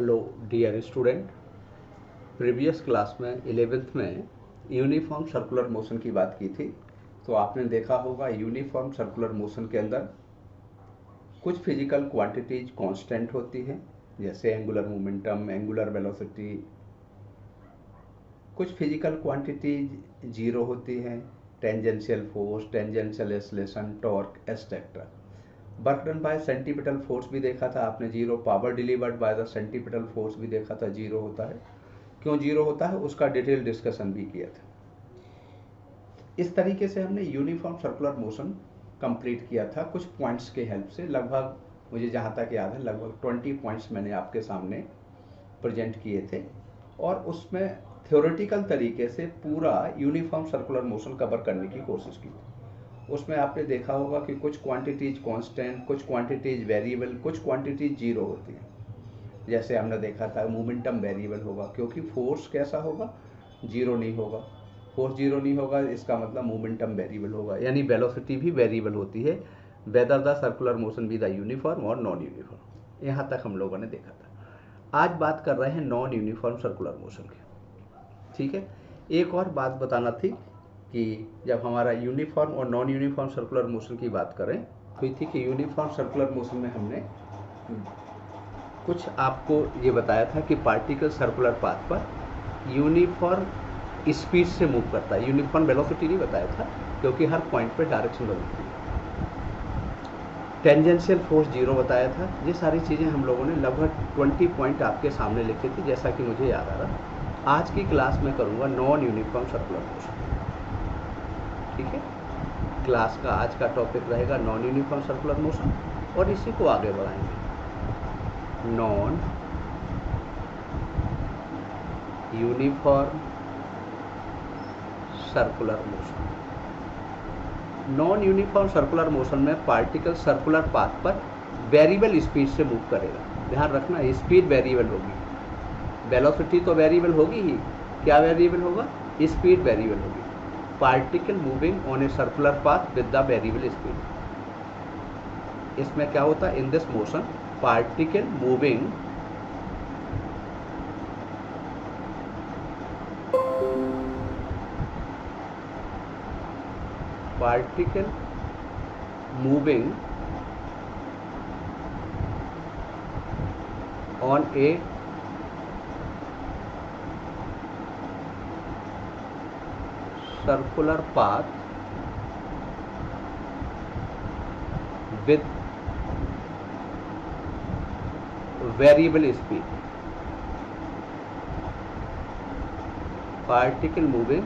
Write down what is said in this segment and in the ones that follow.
Hello dear student, previous class में 11th में uniform circular motion की बात की थी। तो आपने देखा होगा यूनिफॉर्म सर्कुलर मोशन के अंदर कुछ फिजिकल क्वांटिटीज कांस्टेंट होती हैं, जैसे एंगुलर मोमेंटम, एंगुलर वेलोसिटी। कुछ फिजिकल क्वांटिटीज जीरो होती हैं, tangential force, tangential acceleration, torque, etcetera. Work done by centripetal force भी देखा था आपने zero, power delivered by the centripetal force भी देखा था जीरो होता है। क्यों जीरो होता है उसका डिटेल डिस्कशन भी किया था। इस तरीके से हमने यूनिफॉर्म सर्कुलर मोशन कंप्लीट किया था कुछ पॉइंट्स के हेल्प से। लगभग मुझे जहाँ तक याद है लगभग 20 पॉइंट्स मैंने आपके सामने प्रेजेंट किए थे, और उसमें थ्योरेटिकल तरीके से पूरा यूनिफॉर्म सर्कुलर मोशन कवर करने की कोशिश की थी। उसमें आपने देखा होगा कि कुछ क्वांटिटीज कांस्टेंट, कुछ क्वांटिटीज वेरिएबल, कुछ क्वांटिटीज जीरो होती हैं। जैसे हमने देखा था मोमेंटम वेरिएबल होगा, क्योंकि फोर्स कैसा होगा, जीरो नहीं होगा। फोर्स जीरो नहीं होगा इसका मतलब मोमेंटम वेरिएबल होगा, यानी वेलोसिटी भी वेरिएबल होती है, whether the circular motion be the uniform और नॉन यूनिफॉर्म। यहाँ तक हम लोगों ने देखा था। आज बात कर रहे हैं नॉन यूनिफॉर्म सर्कुलर मोशन की। ठीक है, एक और बात बताना थी कि जब हमारा यूनिफॉर्म और नॉन यूनिफॉर्म सर्कुलर मोशन की बात करें हुई थी कि यूनिफॉर्म सर्कुलर मोशन में हमने कुछ आपको ये बताया था कि पार्टिकल सर्कुलर पाथ पर यूनिफॉर्म स्पीड से मूव करता है। यूनिफॉर्म वेलोसिटी नहीं बताया था, क्योंकि हर पॉइंट पे डायरेक्शन बदलती है। टेंजेंशियल फोर्स जीरो बताया था। ये सारी चीज़ें हम लोगों ने लगभग 20 पॉइंट आपके सामने लिखे थे, जैसा कि मुझे याद आ रहा। आज की क्लास में करूँगा नॉन यूनिफॉर्म सर्कुलर मोशन। ठीक है, क्लास का आज का टॉपिक रहेगा नॉन यूनिफॉर्म सर्कुलर मोशन, और इसी को आगे बढ़ाएंगे। Non uniform circular motion. Non uniform circular motion में पार्टिकल सर्कुलर पाथ पर वेरिएबल स्पीड से मूव करेगा। ध्यान रखना, स्पीड वेरिएबल होगी, वेलोसिटी तो वेरिएबल होगी ही। क्या वेरिएबल होगा? स्पीड वेरिएबल होगी। Particle moving on a circular path with the variable speed. इसमें क्या होता है? In this motion particle moving on a circular path with variable speed. Particle moving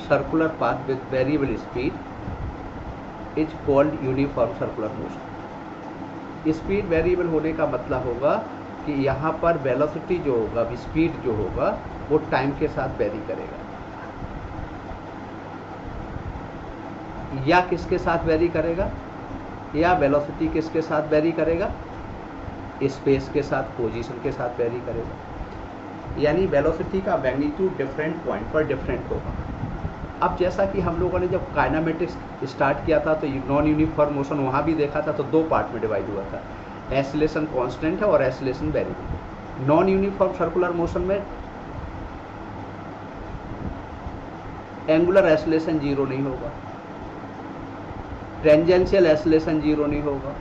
circular path with variable speed is called uniform circular motion. Speed variable होने का मतलब होगा कि यहाँ पर वेलोसिटी जो होगा, स्पीड जो होगा, वो टाइम के साथ वेरी करेगा। या किसके साथ वेरी करेगा? या वेलोसिटी किसके साथ वेरी करेगा? स्पेस के साथ, पोजीशन के साथ वेरी करेगा। यानी वेलोसिटी का मैग्नीट्यूड डिफरेंट पॉइंट पर डिफरेंट होगा। अब जैसा कि हम लोगों ने जब काइनेमेटिक्स स्टार्ट किया था तो नॉन यूनिफॉर्म मोशन वहाँ भी देखा था, तो दो पार्ट में डिवाइड हुआ था। एक्सेलरेशन कांस्टेंट है और acceleration variable. Non uniform circular motion में एंगुलर एक्सेलरेशन जीरो नहीं होगा, टेंजेंशियल एक्सेलरेशन जीरो नहीं होगा,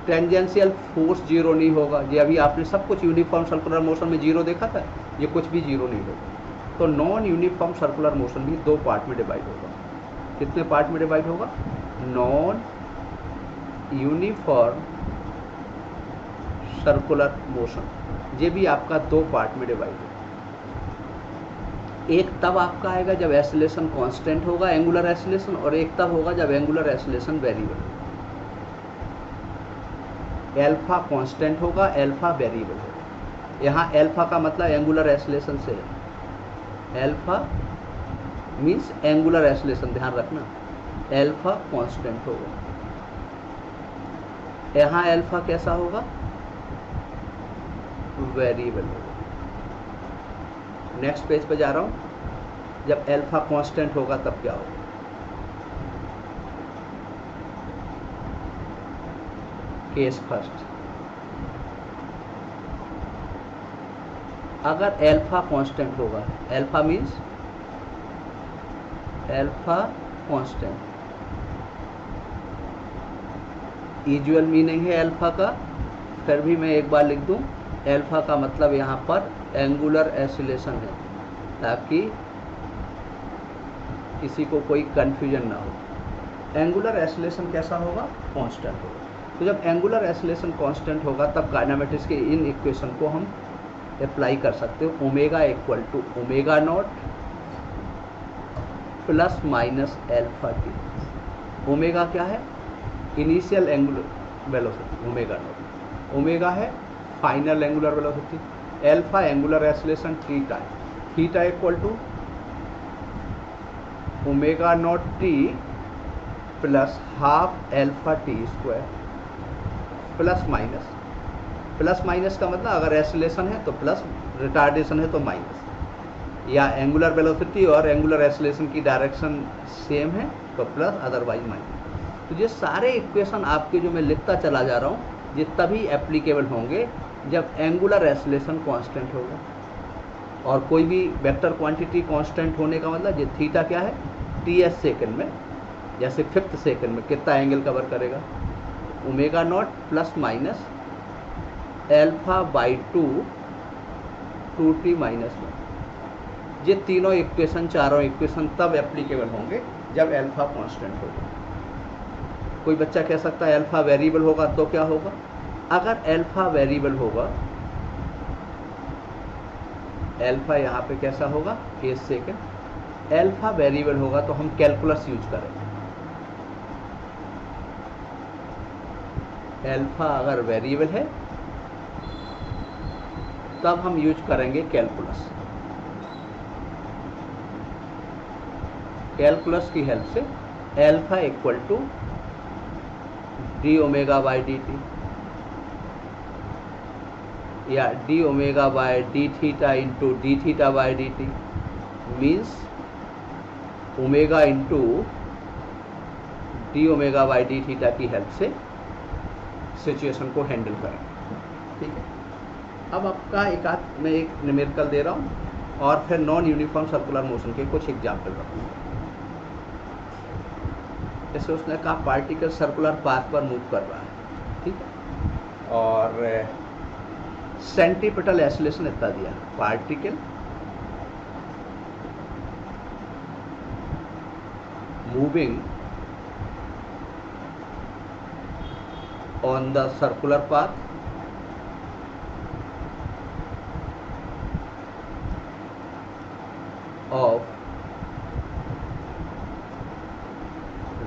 टेंजेंशियल फोर्स जीरो नहीं होगा। ये अभी आपने सब कुछ यूनिफॉर्म सर्कुलर मोशन में जीरो देखा था, ये कुछ भी जीरो नहीं होगा। तो नॉन यूनिफॉर्म सर्कुलर मोशन भी दो पार्ट में डिवाइड होगा। कितने पार्ट में डिवाइड होगा? नॉन यूनिफॉर्म सर्कुलर मोशन, ये भी आपका दो पार्ट में डिवाइड होगा। एक तब आपका आएगा जब एक्सेलरेशन कांस्टेंट होगा, एंगुलर एक्सेलरेशन, और एक तब होगा जब एंगुलर एक्सेलरेशन वेरिएबल होगा। एल्फा कांस्टेंट होगा, एल्फा वेरिएबल होगा। यहाँ एल्फा का मतलब एंगुलर एक्सेलरेशन से है। एल्फा मीन्स एंगुलर एक्सेलरेशन, ध्यान रखना। एल्फा कांस्टेंट होगा। यहाँ एल्फा कैसा होगा? वेरिएबल होगा। नेक्स्ट पेज पे जा रहा हूँ। जब एल्फा कांस्टेंट होगा तब क्या होगा? केस फर्स्ट, अगर एल्फा कांस्टेंट होगा, alpha means alpha constant, usual meaning है एल्फा का, फिर भी मैं एक बार लिख दूं, एल्फा का मतलब यहाँ पर एंगुलर एसिलेशन है, ताकि किसी को कोई कंफ्यूजन ना हो। एंगुलर एसिलेशन कैसा होगा? कांस्टेंट होगा। तो जब एंगुलर एसिलेशन कांस्टेंट होगा तब काइनेमेटिक्स के इन इक्वेशन को हम अप्लाई कर सकते हो। Omega equal to omega naught plus minus alpha T. Omega क्या है? Initial angular velocity, omega naught. Omega है final angular velocity, alpha angular acceleration, theta है। Theta equal to omega naught T plus half alpha T square, plus minus. Plus minus का मतलब अगर acylation है तो plus, retardation है तो minus, या एंगुलर वेलोसिटी और एंगुलर एसिलेशन की डायरेक्शन सेम है तो प्लस, अदरवाइज माइनस। तो ये सारे इक्वेशन आपके जो मैं लिखता चला जा रहा हूँ ये तभी एप्लीकेबल होंगे जब एंगुलर एसिलेशन कांस्टेंट होगा। और कोई भी वेक्टर क्वांटिटी कांस्टेंट होने का मतलब ये थीटा क्या है? ts सेकंड में, जैसे फिफ्थ सेकंड में कितना एंगल कवर करेगा? Omega naught plus minus alpha by two 2t minus 1। ये तीनों इक्वेशन, चारों इक्वेशन तब एप्लीकेबल होंगे जब एल्फा कांस्टेंट होगा। कोई बच्चा कह सकता है एल्फा वेरिएबल होगा तो क्या होगा? अगर एल्फा वेरिएबल होगा, एल्फा यहाँ पे कैसा होगा? Case second. एल्फा वेरिएबल होगा तो हम कैलकुलस यूज करेंगे। एल्फा अगर वेरिएबल है तब हम यूज करेंगे कैलकुलस। कैलकुलस की हेल्प से alpha equal to D omega by D T, या D omega by D theta into D theta by D T, means omega into D omega by D theta की help से situation को handle करेंगे। ठीक है, अब आपका मैं एक न्यूमेरिकल दे रहा हूँ और फिर नॉन यूनिफॉर्म सर्कुलर मोशन के कुछ एग्जाम्पल रखूँगा। जैसे उसने कहा पार्टिकल सर्कुलर पाथ पर मूव कर रहा है, ठीक है, और सेंटीपिटल एसिलेशन इतना दिया, particle moving on the circular path of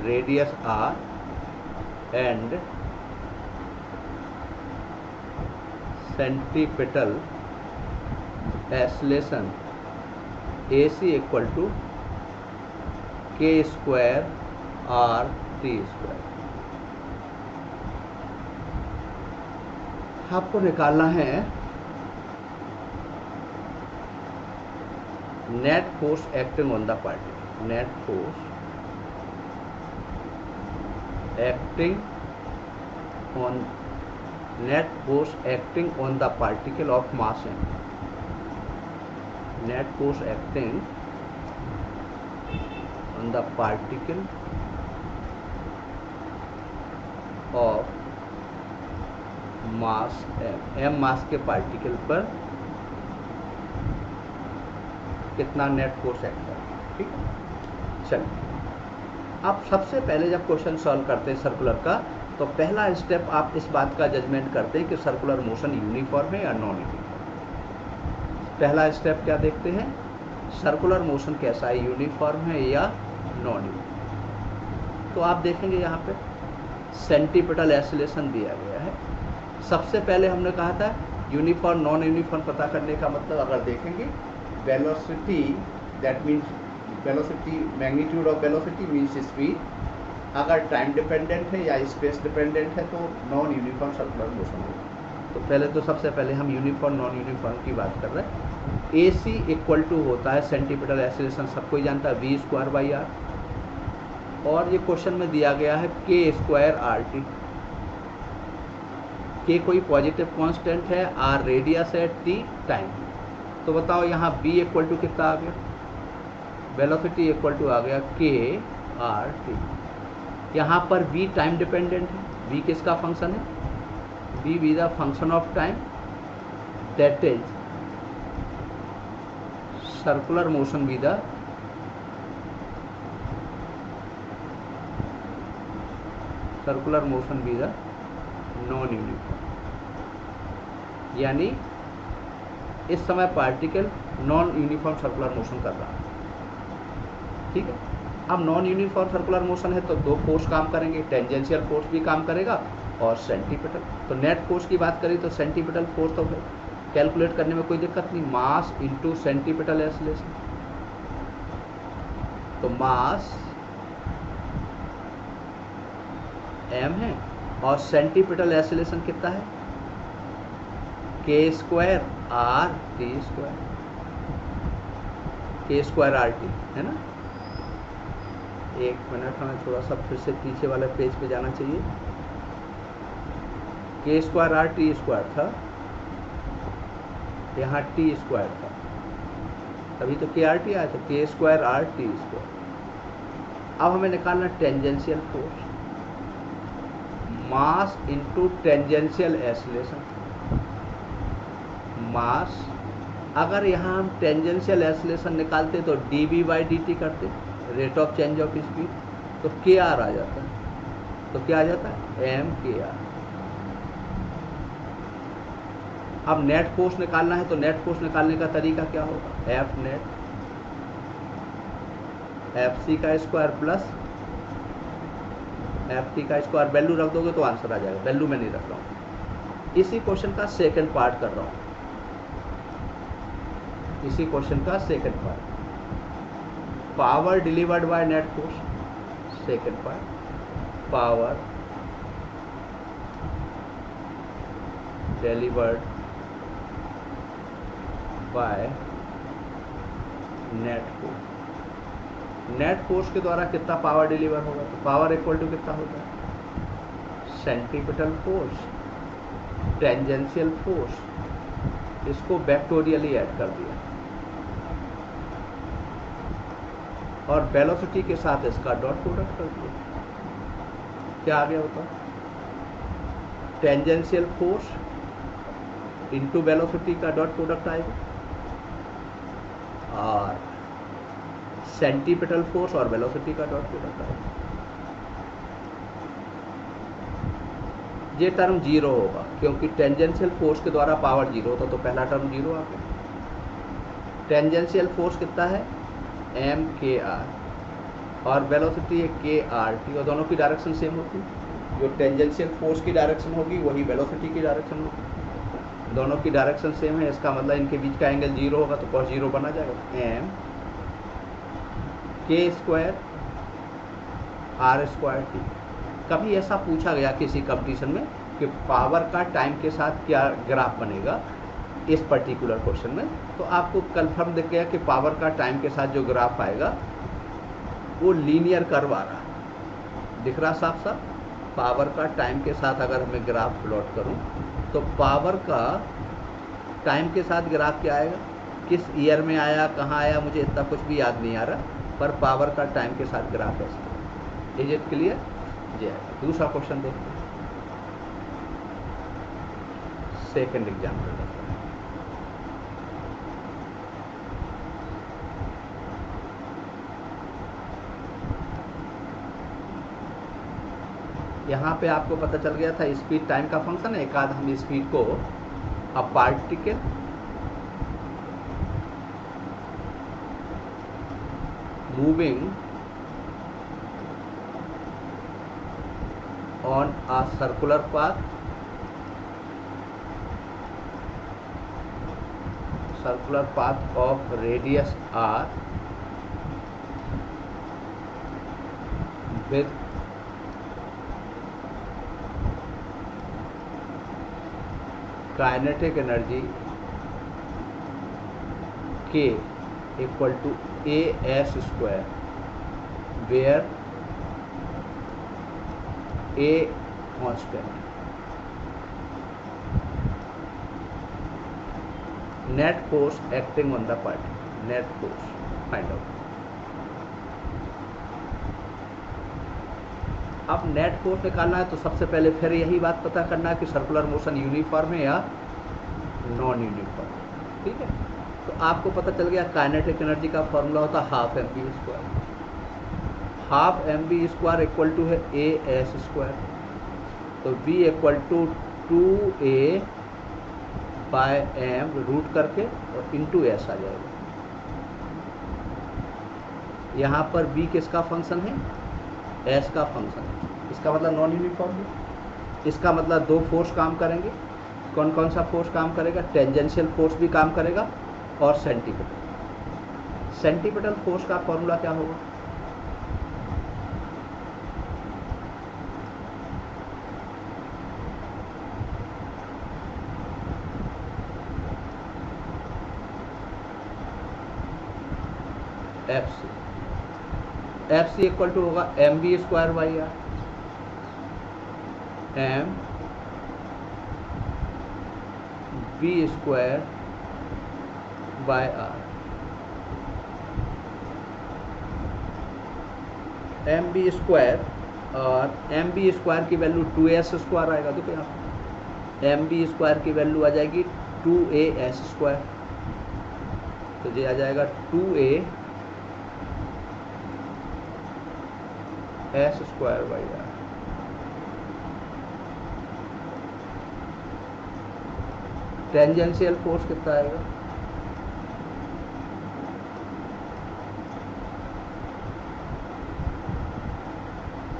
radius r and centripetal oscillation AC equal to k square r t square। आपको निकालना है net force acting on the particle, net force acting on, net force acting on the particle of mass m, net force acting on the particle of mass m मास के particle पर कितना net force act करेगा। ठीक है, चलिए आप सबसे पहले जब क्वेश्चन सॉल्व करते हैं सर्कुलर का तो पहला स्टेप आप इस बात का जजमेंट करते हैं कि सर्कुलर मोशन यूनिफॉर्म है या नॉन यूनिफॉर्म। पहला स्टेप क्या देखते हैं? सर्कुलर मोशन कैसा है, यूनिफॉर्म है या नॉन यूनिफॉर्म। तो आप देखेंगे यहाँ पे सेंटीपिटल एसिलेशन दिया गया है। सबसे पहले हमने कहा था यूनिफॉर्म नॉन यूनिफॉर्म पता करने का मतलब, अगर देखेंगे velocity, that means velocity, magnitude of velocity means speed, अगर टाइम डिपेंडेंट है या स्पेस डिपेंडेंट है तो नॉन यूनिफॉर्म सर्कुलर मोशन होगा। तो पहले तो सबसे पहले हम यूनिफॉर्म नॉन यूनिफॉर्म की बात कर रहे हैं। ए सी इक्वल टू होता है सेंटीपिटल एसिलेशन, सबको ही जानता है, वी स्क्वायर बाई आर, और ये क्वेश्चन में दिया गया है के स्क्वायर आर टी। के कोई पॉजिटिव कांस्टेंट है, आर रेडियस है, टी टाइम। तो बताओ यहाँ b इक्वल टू कितना आ गया, वेलोसिटी इक्वल टू आ गया k/t। यहाँ पर v टाइम डिपेंडेंट है, v किसका फंक्शन है, v be the function of time, that is circular motion be the non uniform, यानी इस समय particle non uniform circular motion कर रहा है। ठीक है, अब नॉन यूनिफॉर्म सर्कुलर मोशन है तो दो फोर्स काम करेंगे, टेंजेंशियल फोर्स भी काम करेगा और सेंटीपिटल। तो नेट फोर्स की बात करें तो सेंटीपिटल फोर्स तो कैलकुलेट करने में कोई दिक्कत नहीं, मास इंटू सेंटीपिटल एक्सेलरेशन। तो मास m है और सेंटीपिटल एक्सेलरेशन कितना है, k² r/t², k² r/t है ना। एक मिनट, हमें थोड़ा सा फिर से पीछे वाले पेज पे जाना चाहिए। k² r/t² था, यहाँ t² था, तभी तो k/r/t आया था, k² r/t²। अब हमें निकालना tangential force, mass into tangential acceleration. Mass, अगर यहाँ हम टेंजेंशियल एक्सेलरेशन निकालते तो dv/dt करते, rate of change of speed, तो kr आ जाता है। तो क्या आ जाता है, m/kr। अब नेट फोर्स निकालना है तो नेट फोर्स निकालने का तरीका क्या होगा, F net Fc² plus Ft का स्क्वायर। वैल्यू रख दोगे तो आंसर आ जाएगा, वैल्यू मैं नहीं रख रहा हूँ। इसी क्वेश्चन का सेकंड पार्ट कर रहा हूँ, इसी क्वेश्चन का second part, power delivered by net force. Second part, power delivered by net force. Net force के द्वारा कितना पावर डिलीवर होगा, तो पावर इक्वल टू कितना होगा, सेंटीपिटल फोर्स टेंजेंशियल फोर्स, इसको वेक्टोरियली ऐड कर दिया और वेलोसिटी के साथ इसका डॉट प्रोडक्ट कर दिया। क्या आ गया होता, टेंजेंशियल फोर्स इंटू वेलोसिटी का डॉट प्रोडक्ट आएगा और सेंटीपिटल फोर्स और वेलोसिटी का डॉट प्रोडक्ट आएगा। ये टर्म जीरो होगा क्योंकि टेंजेंशियल फोर्स के द्वारा पावर जीरो होता, तो पहला टर्म जीरो आ गया। टेंजेंशियल फोर्स कितना है, m/kr और वेलोसिटी है k/r/t, और दोनों की डायरेक्शन सेम होती है। जो टेंजेंशियल फोर्स की डायरेक्शन होगी वही वेलोसिटी की डायरेक्शन होगी, दोनों की डायरेक्शन सेम है, इसका मतलब इनके बीच का एंगल जीरो होगा, तो cos जीरो बना जाएगा, m/k² r²t। कभी ऐसा पूछा गया किसी कंपटीशन में कि पावर का टाइम के साथ क्या ग्राफ बनेगा इस पर्टिकुलर क्वेश्चन में, तो आपको कंफर्म दिख गया कि पावर का टाइम के साथ जो ग्राफ आएगा वो लीनियर कर्व आ रहा है, दिख रहा साफ साफ। पावर का टाइम के साथ अगर मैं ग्राफ प्लॉट करूं तो पावर का टाइम के साथ ग्राफ क्या आएगा, किस ईयर में आया, कहाँ आया, मुझे इतना कुछ भी याद नहीं आ रहा, पर पावर का टाइम के साथ ग्राफ ऐसा। Is it clear? जी। दूसरा क्वेश्चन देखते हैं, सेकेंड एग्जाम्पल। यहाँ पे आपको पता चल गया था स्पीड टाइम का फंक्शन है। एक आध हम स्पीड को, a particle moving on a circular path of radius r with kinetic energy k equal to as square, where a constant। Net force acting on the particle, net force find out. अब net force निकालना है तो सबसे पहले फिर यही बात पता करना है कि सर्कुलर मोशन यूनिफॉर्म है या नॉन यूनिफॉर्म, ठीक है। तो आपको पता चल गया काइनेटिक एनर्जी का फॉर्मूला होता है half M V square, half M V square equal to है ए एस स्क्वायर, तो V equal to 2a by M root करके और इंटू एस आ जाएगा। यहाँ पर b किसका फंक्शन है, s का फंक्शन है, इसका मतलब नॉन यूनिफॉर्म है। इसका मतलब दो फोर्स काम करेंगे, कौन कौन सा फोर्स काम करेगा, टेंजेंशियल फोर्स भी काम करेगा और सेंटीपिटल। सेंटीपिटल फोर्स का फॉर्मूला क्या होगा, एफ सी इक्वल टू होगा M V square by R, M V square by R. M V square और एम बी स्क्वायर की वैल्यू 2s स्क्वायर आएगा, देखो यहाँ एम बी स्क्वायर की वैल्यू आ जाएगी 2as स्क्वायर, तो ये आ जाएगा 2a S square by R. Tangential force कितना आएगा,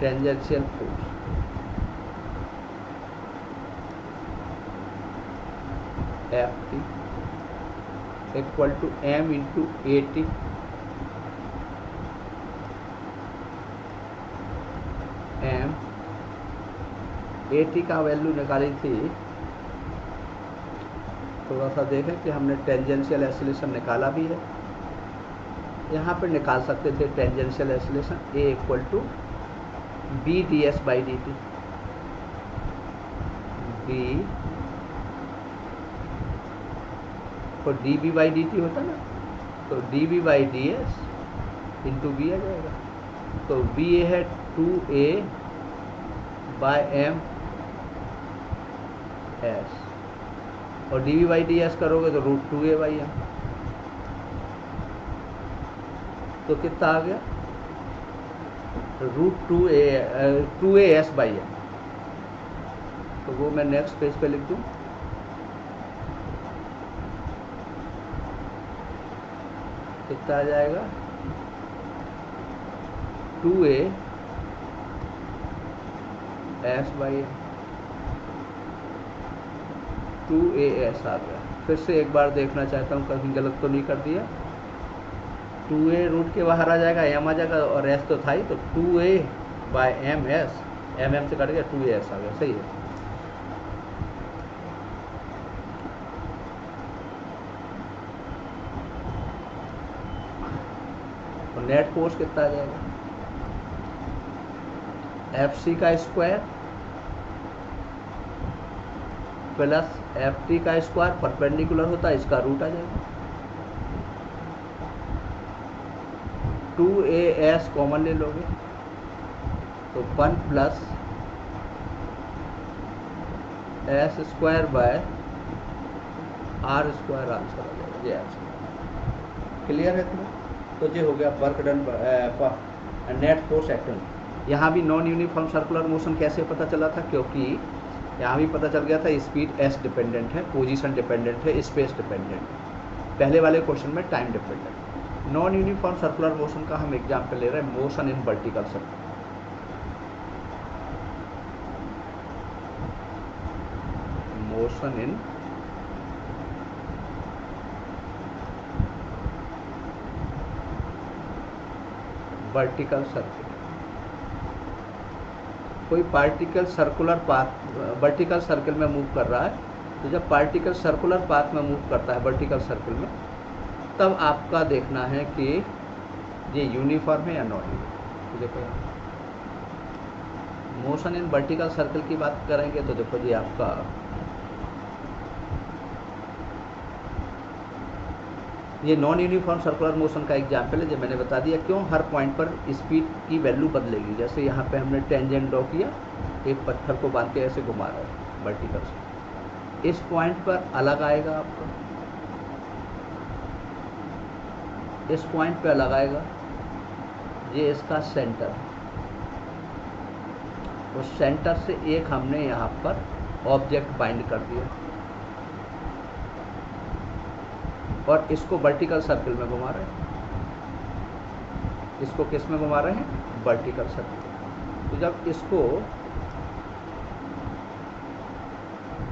tangential force F T equal to M into A T, M A T का वैल्यू निकाली थी, थोड़ा सा देखें कि हमने टेंजेंशियल एक्सीलरेशन निकाला भी है, यहाँ पर निकाल सकते थे tangential acceleration A equal to B D S by D T, B और D B by D T होता ना, तो D B by D S into B आ जाएगा, तो बी ए है 2a बाय एम एस और D B by D S करोगे तो रूट 2a बाई एम, तो कितना आ गया root 2a S by M, तो वो मैं नेक्स्ट पेज पे लिख दूं, कितना आ जाएगा 2a S by M, 2as आ गया। फिर से एक बार देखना चाहता हूँ कहीं गलत तो नहीं कर दिया, 2a रूट के बाहर आ जाएगा, m आ जाएगा और s तो था ही, तो 2a by M S, M से कट गया 2as आ गया, सही है। तो नेट फोर्स कितना आ जाएगा, एफ सी का स्क्वायर प्लस एफ टी का स्क्वायर परपेंडिकुलर होता है, इसका रूट आ जाएगा, 2as कॉमन ले लोगे तो 1 plus S square by R square answer आ जाएगा, ये आंसर क्लियर है तुम्हें। तो ये हो गया work done net force acting. यहाँ भी नॉन यूनिफॉर्म सर्कुलर मोशन कैसे पता चला था, क्योंकि यहाँ भी पता चल गया था स्पीड एस डिपेंडेंट है, पोजीशन डिपेंडेंट है, स्पेस डिपेंडेंट, पहले वाले क्वेश्चन में time dependent. Non uniform circular motion का हम एग्जाम्पल ले रहे हैं motion in vertical circle, motion in vertical circle. कोई particle circular path vertical circle में मूव कर रहा है, तो जब पार्टिकल सर्कुलर पाथ में मूव करता है वर्टिकल सर्किल में, तब आपका देखना है कि ये यूनिफॉर्म है या नॉन यूनिफॉर्म। देखो मोशन इन वर्टिकल सर्किल की बात करेंगे तो देखो जी आपका ये नॉन यूनिफॉर्म सर्कुलर मोशन का एग्जाम्पल है, जो मैंने बता दिया क्यों हर पॉइंट पर स्पीड की वैल्यू बदलेगी। जैसे यहाँ पे हमने टेंजेंट ड्रॉ किया, एक पत्थर को बांध के ऐसे घुमा रहा है वर्टिकल से, इस पॉइंट पर अलग आएगा आपका, इस पॉइंट पे अलग आएगा, ये इसका सेंटर है, उस सेंटर से एक हमने यहाँ पर ऑब्जेक्ट बाइंड कर दिया और इसको वर्टिकल सर्कल में घुमा रहे हैं, इसको किस में घुमा रहे हैं, वर्टिकल सर्कल। तो जब इसको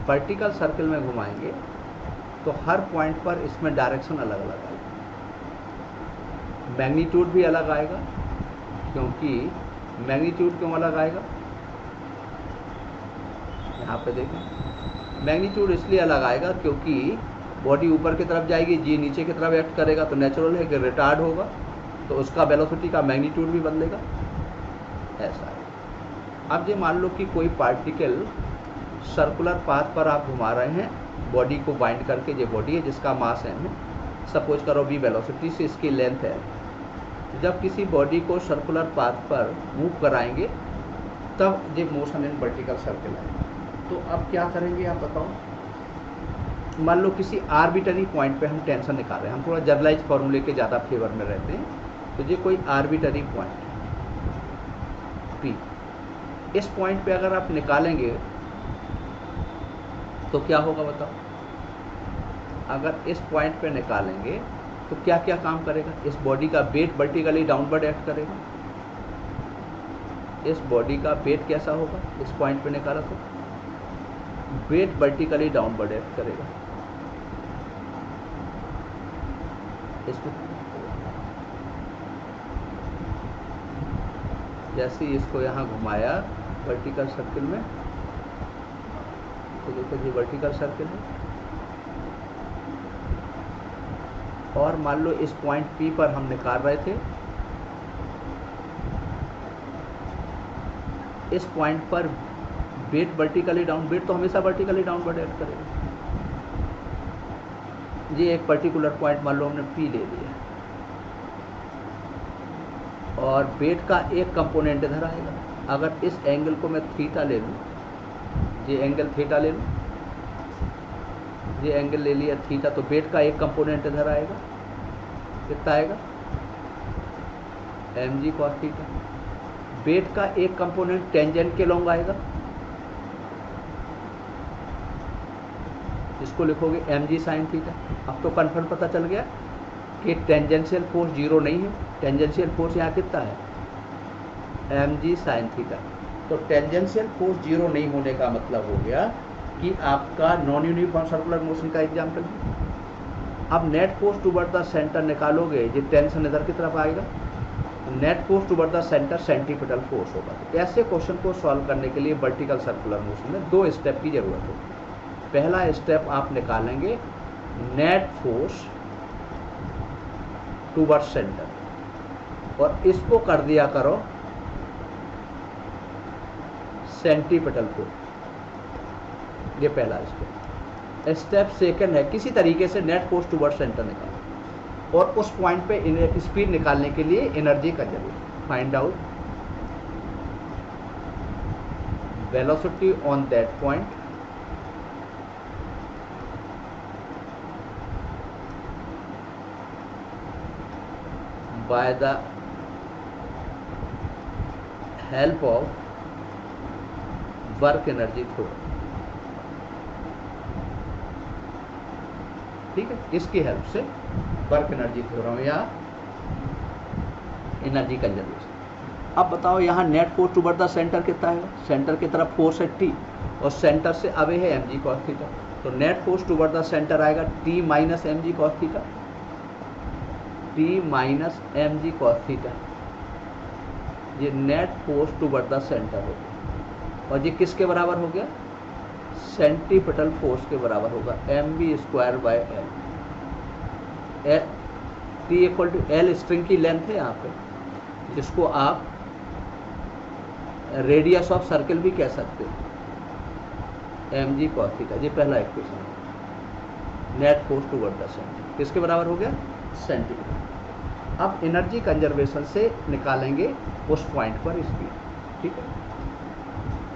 वर्टिकल सर्कल में घुमाएंगे तो हर पॉइंट पर इसमें डायरेक्शन अलग अलग आएगी, मैग्नीट्यूड भी अलग आएगा। क्योंकि मैग्नीट्यूड क्यों अलग आएगा, यहाँ पे देखें, मैग्नीट्यूड इसलिए अलग आएगा क्योंकि बॉडी ऊपर की तरफ जाएगी, जी नीचे की तरफ एक्ट करेगा, तो नेचुरल है कि रिटार्ड होगा, तो उसका वेलोसिटी का मैग्नीट्यूड भी बदलेगा, ऐसा है। अब ये मान लो कि कोई पार्टिकल सर्कुलर पाथ पर आप घुमा रहे हैं बॉडी को बाइंड करके, ये बॉडी है जिसका मास है, सपोज करो v वेलोसिटी से इसकी लेंथ है। जब किसी बॉडी को सर्कुलर पाथ पर मूव कराएंगे तब ये मोशन इन वर्टिकल सर्कल है। तो अब क्या करेंगे आप बताओ, मान लो किसी आर्बिटरी पॉइंट पे हम टेंशन निकाल रहे हैं, हम थोड़ा जनरलाइज फॉर्मूले के ज़्यादा फेवर में रहते हैं, तो ये कोई आर्बिटरी पॉइंट P, इस पॉइंट पे अगर आप निकालेंगे तो क्या होगा बताओ, अगर इस पॉइंट पे निकालेंगे तो क्या क्या काम करेगा, इस बॉडी का वेट वर्टिकली डाउनवर्ड एक्ट करेगा, इस बॉडी का वेट कैसा होगा, इस पॉइंट पे निकाला तो वेट वर्टिकली डाउनवर्ड एक्ट करेगा, इसमें जैसे इसको यहाँ घुमाया वर्टिकल सर्कल में, तो देखो ये वर्टिकल सर्कल है, और मान लो इस पॉइंट P पर हम निकाल रहे थे, इस पॉइंट पर वेट वर्टिकली डाउन, वेट तो हमेशा वर्टिकली डाउनवर्ड एक्ट करेगा। ये एक पर्टिकुलर पॉइंट मान लो हमने P ले लिया और वेट का एक कंपोनेंट इधर आएगा। अगर इस एंगल को मैं थीटा ले लूँ, ये एंगल थीटा ले लूँ, ये एंगल ले लिया थीटा, तो वेट का एक कंपोनेंट इधर आएगा, कितना आएगा, mg cos थीटा। वेट का एक कंपोनेंट टेंजेंट के लॉन्ग आएगा, इसको लिखोगे mg sin थीटा। अब तो कन्फर्म पता चल गया कि टेंजेंशियल फोर्स जीरो नहीं है, टेंजेंशियल फोर्स यहाँ कितना है, mg sin थीटा। तो टेंजेंशियल फोर्स जीरो नहीं होने का मतलब हो गया कि आपका नॉन यूनिफॉर्म सर्कुलर मोशन का एग्जाम्पल है। अब net force toward the centre निकालोगे, ये टेंशन इधर की तरफ आएगा, net force toward the centre centripetal force होगा। तो ऐसे क्वेश्चन को सॉल्व करने के लिए वर्टिकल सर्कुलर मोशन में दो स्टेप की जरूरत होगी। पहला स्टेप आप निकालेंगे नेट फोर्स टुवर्ड सेंटर, और इसको कर दिया करो सेंट्रीपिटल फोर्स, ये पहला स्टेप। स्टेप सेकंड है किसी तरीके से नेट फोर्स टुवर्ड सेंटर निकालो और उस पॉइंट पे स्पीड निकालने के लिए एनर्जी का जरूरत, find out velocity on that point by the help of work energy theorem। ठीक है, इसकी हेल्प से वर्क एनर्जी थ्योरम या एनर्जी कंजर्वेशन। अब बताओ यहाँ net force toward the centre कितना है, सेंटर की तरफ फोर्स है T और सेंटर से अवे है mg cos थीटा, तो net force toward the centre आएगा T minus mg cos theta, T minus mg cos theta. ये net force toward the centre हो गया और ये किसके बराबर हो गया, सेंट्रीपिटल फोर्स के बराबर होगा, mv square by l। T equal to L string की लेंथ है यहाँ पे, जिसको आप रेडियस ऑफ सर्कल भी कह सकते हैं, mg cos थीटा। ये पहला इक्वेशन है, net force toward the centre किसके बराबर हो गया, सेंटीमीटर। अब एनर्जी कंजर्वेशन से निकालेंगे उस पॉइंट पर स्पीड। ठीक है,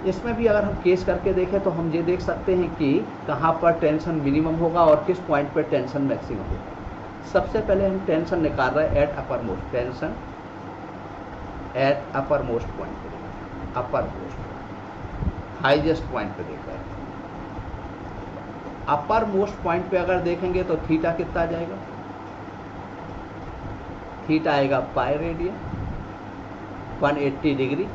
इसमें भी अगर हम केस करके देखें तो हम ये देख सकते हैं कि कहाँ पर टेंशन मिनिमम होगा और किस पॉइंट पर टेंशन मैक्सिमम होगा। सबसे पहले हम टेंशन निकाल रहे हैं at upper most, tension at upper most point पे, अपर मोस्ट हाईएस्ट पॉइंट पे देख रहे हैं। अपर मोस्ट पॉइंट पे अगर देखेंगे तो थीटा कितना आ जाएगा, थीटा आएगा पाई रेडियन 180 डिग्री।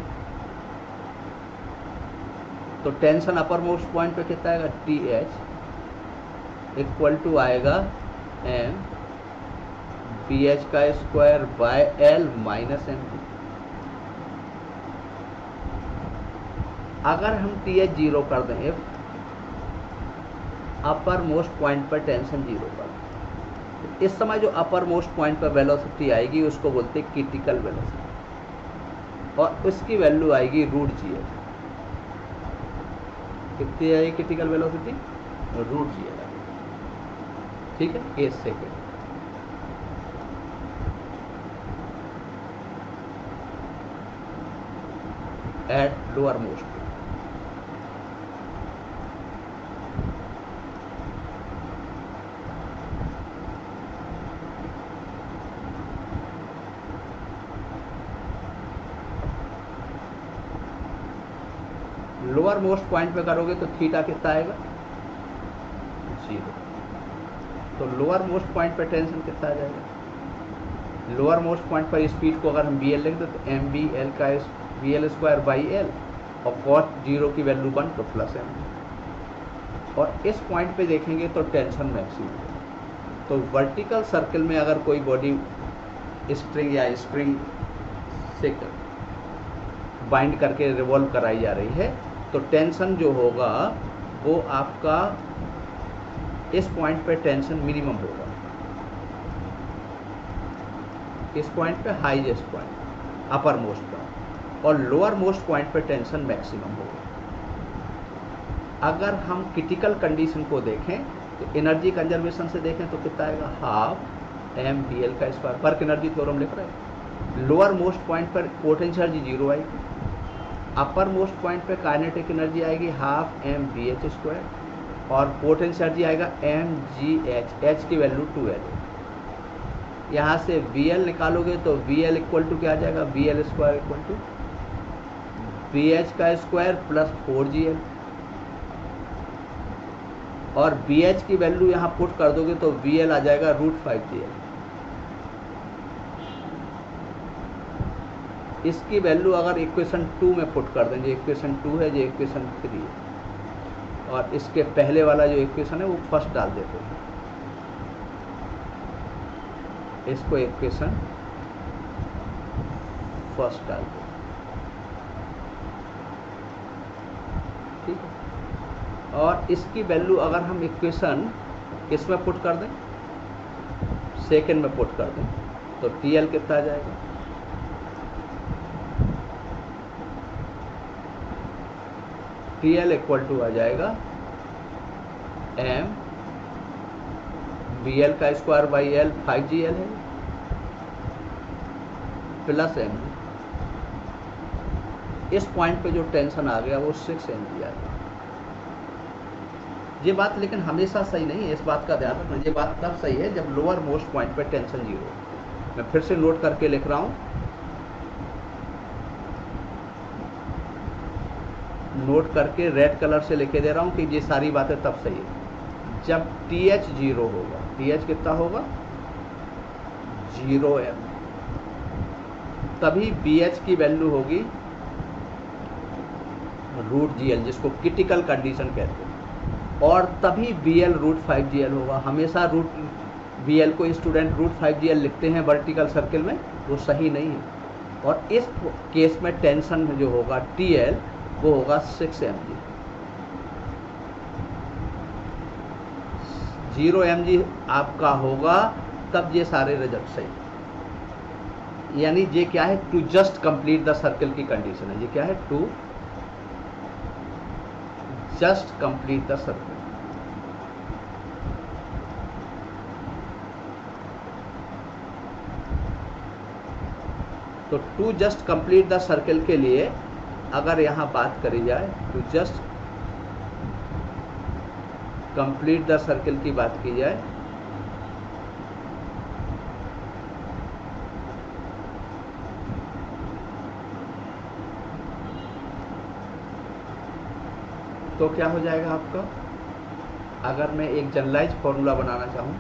तो टेंशन अपर मोस्ट पॉइंट पे कितना आएगा, टी एच इक्वल टू आएगा एम बी एच का square by L minus M. अगर हम टी एच जीरो कर दें, इफ अपर मोस्ट पॉइंट पर टेंशन जीरो कर दें, तो इस समय जो अपर मोस्ट पॉइंट पर वेलोसिटी आएगी उसको बोलते हैं क्रिटिकल वेलोसिटी, और उसकी वैल्यू आएगी रूट जी एल। कितनी आएगी critical velocity, root G L. ठीक है, 1 second. At lower most, lower most point पे करोगे तो थीटा कितना आएगा, 0। तो लोअर मोस्ट पॉइंट पे टेंशन कितना आ जाएगा, लोअर मोस्ट पॉइंट पर स्पीड को अगर हम बी एल लिख दे तो एम बी एल का V L square by L, और कॉस जीरो की वैल्यू 1 तो प्लस एम। और इस पॉइंट पे देखेंगे तो टेंशन मैक्सिमम। तो वर्टिकल सर्कल में अगर कोई बॉडी स्प्रिंग या स्प्रिंग से बाइंड करके रिवॉल्व कराई जा रही है तो टेंशन जो होगा वो आपका इस पॉइंट पे टेंशन मिनिमम होगा, इस पॉइंट पे हाईएस्ट पॉइंट अपर मोस्ट पॉइंट, और लोअर मोस्ट पॉइंट पे टेंशन मैक्सिमम होगा। अगर हम क्रिटिकल कंडीशन को देखें तो एनर्जी कंजर्वेशन से देखें तो कितना आएगा, हाफ एम बी एल का स्क्वायर, वर्क एनर्जी थ्योरम लिख रहे हैं। लोअर मोस्ट पॉइंट पर पोटेंशियल एनर्जी जीरो आएगी, अपर मोस्ट पॉइंट पे काइनेटिक एनर्जी आएगी half M V H square, और पोटेंशियल एनर्जी आएगा एम जी एच, एच की वैल्यू 2L। यहाँ से वी एल निकालोगे तो वी एल इक्वल टू क्या आ जाएगा, V L square equal to B H का स्क्वायर प्लस 4GL, और बी एच की वैल्यू यहाँ पुट कर दोगे तो वी एल आ जाएगा √5GL। इसकी वैल्यू अगर इक्वेशन 2 में पुट कर दें, जो इक्वेशन 2 है, जो इक्वेशन 3 है, और इसके पहले वाला जो इक्वेशन है वो फर्स्ट डाल देते हैं, इसको इक्वेशन फर्स्ट डाल देते, ठीक है। और इसकी वैल्यू अगर हम इक्वेशन किसमें पुट कर दें, सेकेंड में पुट कर दें, तो टी एल कितना आ जाएगा, टी एल इक्वल टू आ जाएगा एम बी एल का स्क्वायर बाई एल 5GL है प्लस एम। इस पॉइंट पे जो टेंशन आ गया वो 6 mg आ गया। ये बात लेकिन हमेशा सही नहीं है, इस बात का ध्यान रखना। ये बात तब सही है जब लोअर मोस्ट पॉइंट पे टेंशन 0। मैं फिर से नोट करके लिख रहा हूँ, नोट करके रेड कलर से लिखे दे रहा हूँ कि ये सारी बातें तब सही है जब टी एच 0 होगा। टी एच कितना होगा, 0M, तभी बी एच की वैल्यू होगी √GL, जिसको क्रिटिकल कंडीशन कहते हैं, और तभी BL √5GL होगा। हमेशा BL को स्टूडेंट √5GL लिखते हैं वर्टिकल सर्किल में, वो सही नहीं है। और इस केस में टेंशन जो होगा TL वो होगा 6 mg, 0 mg आपका होगा, तब ये सारे रिजल्ट सही। यानी ये क्या है, to just complete the circle की कंडीशन है। ये क्या है, to just complete the circle. तो to just complete the circle के लिए अगर यहाँ बात करी जाए, to just complete the circle की बात की जाए, तो क्या हो जाएगा आपका, अगर मैं एक जनरलाइज फॉर्मूला बनाना चाहूँ,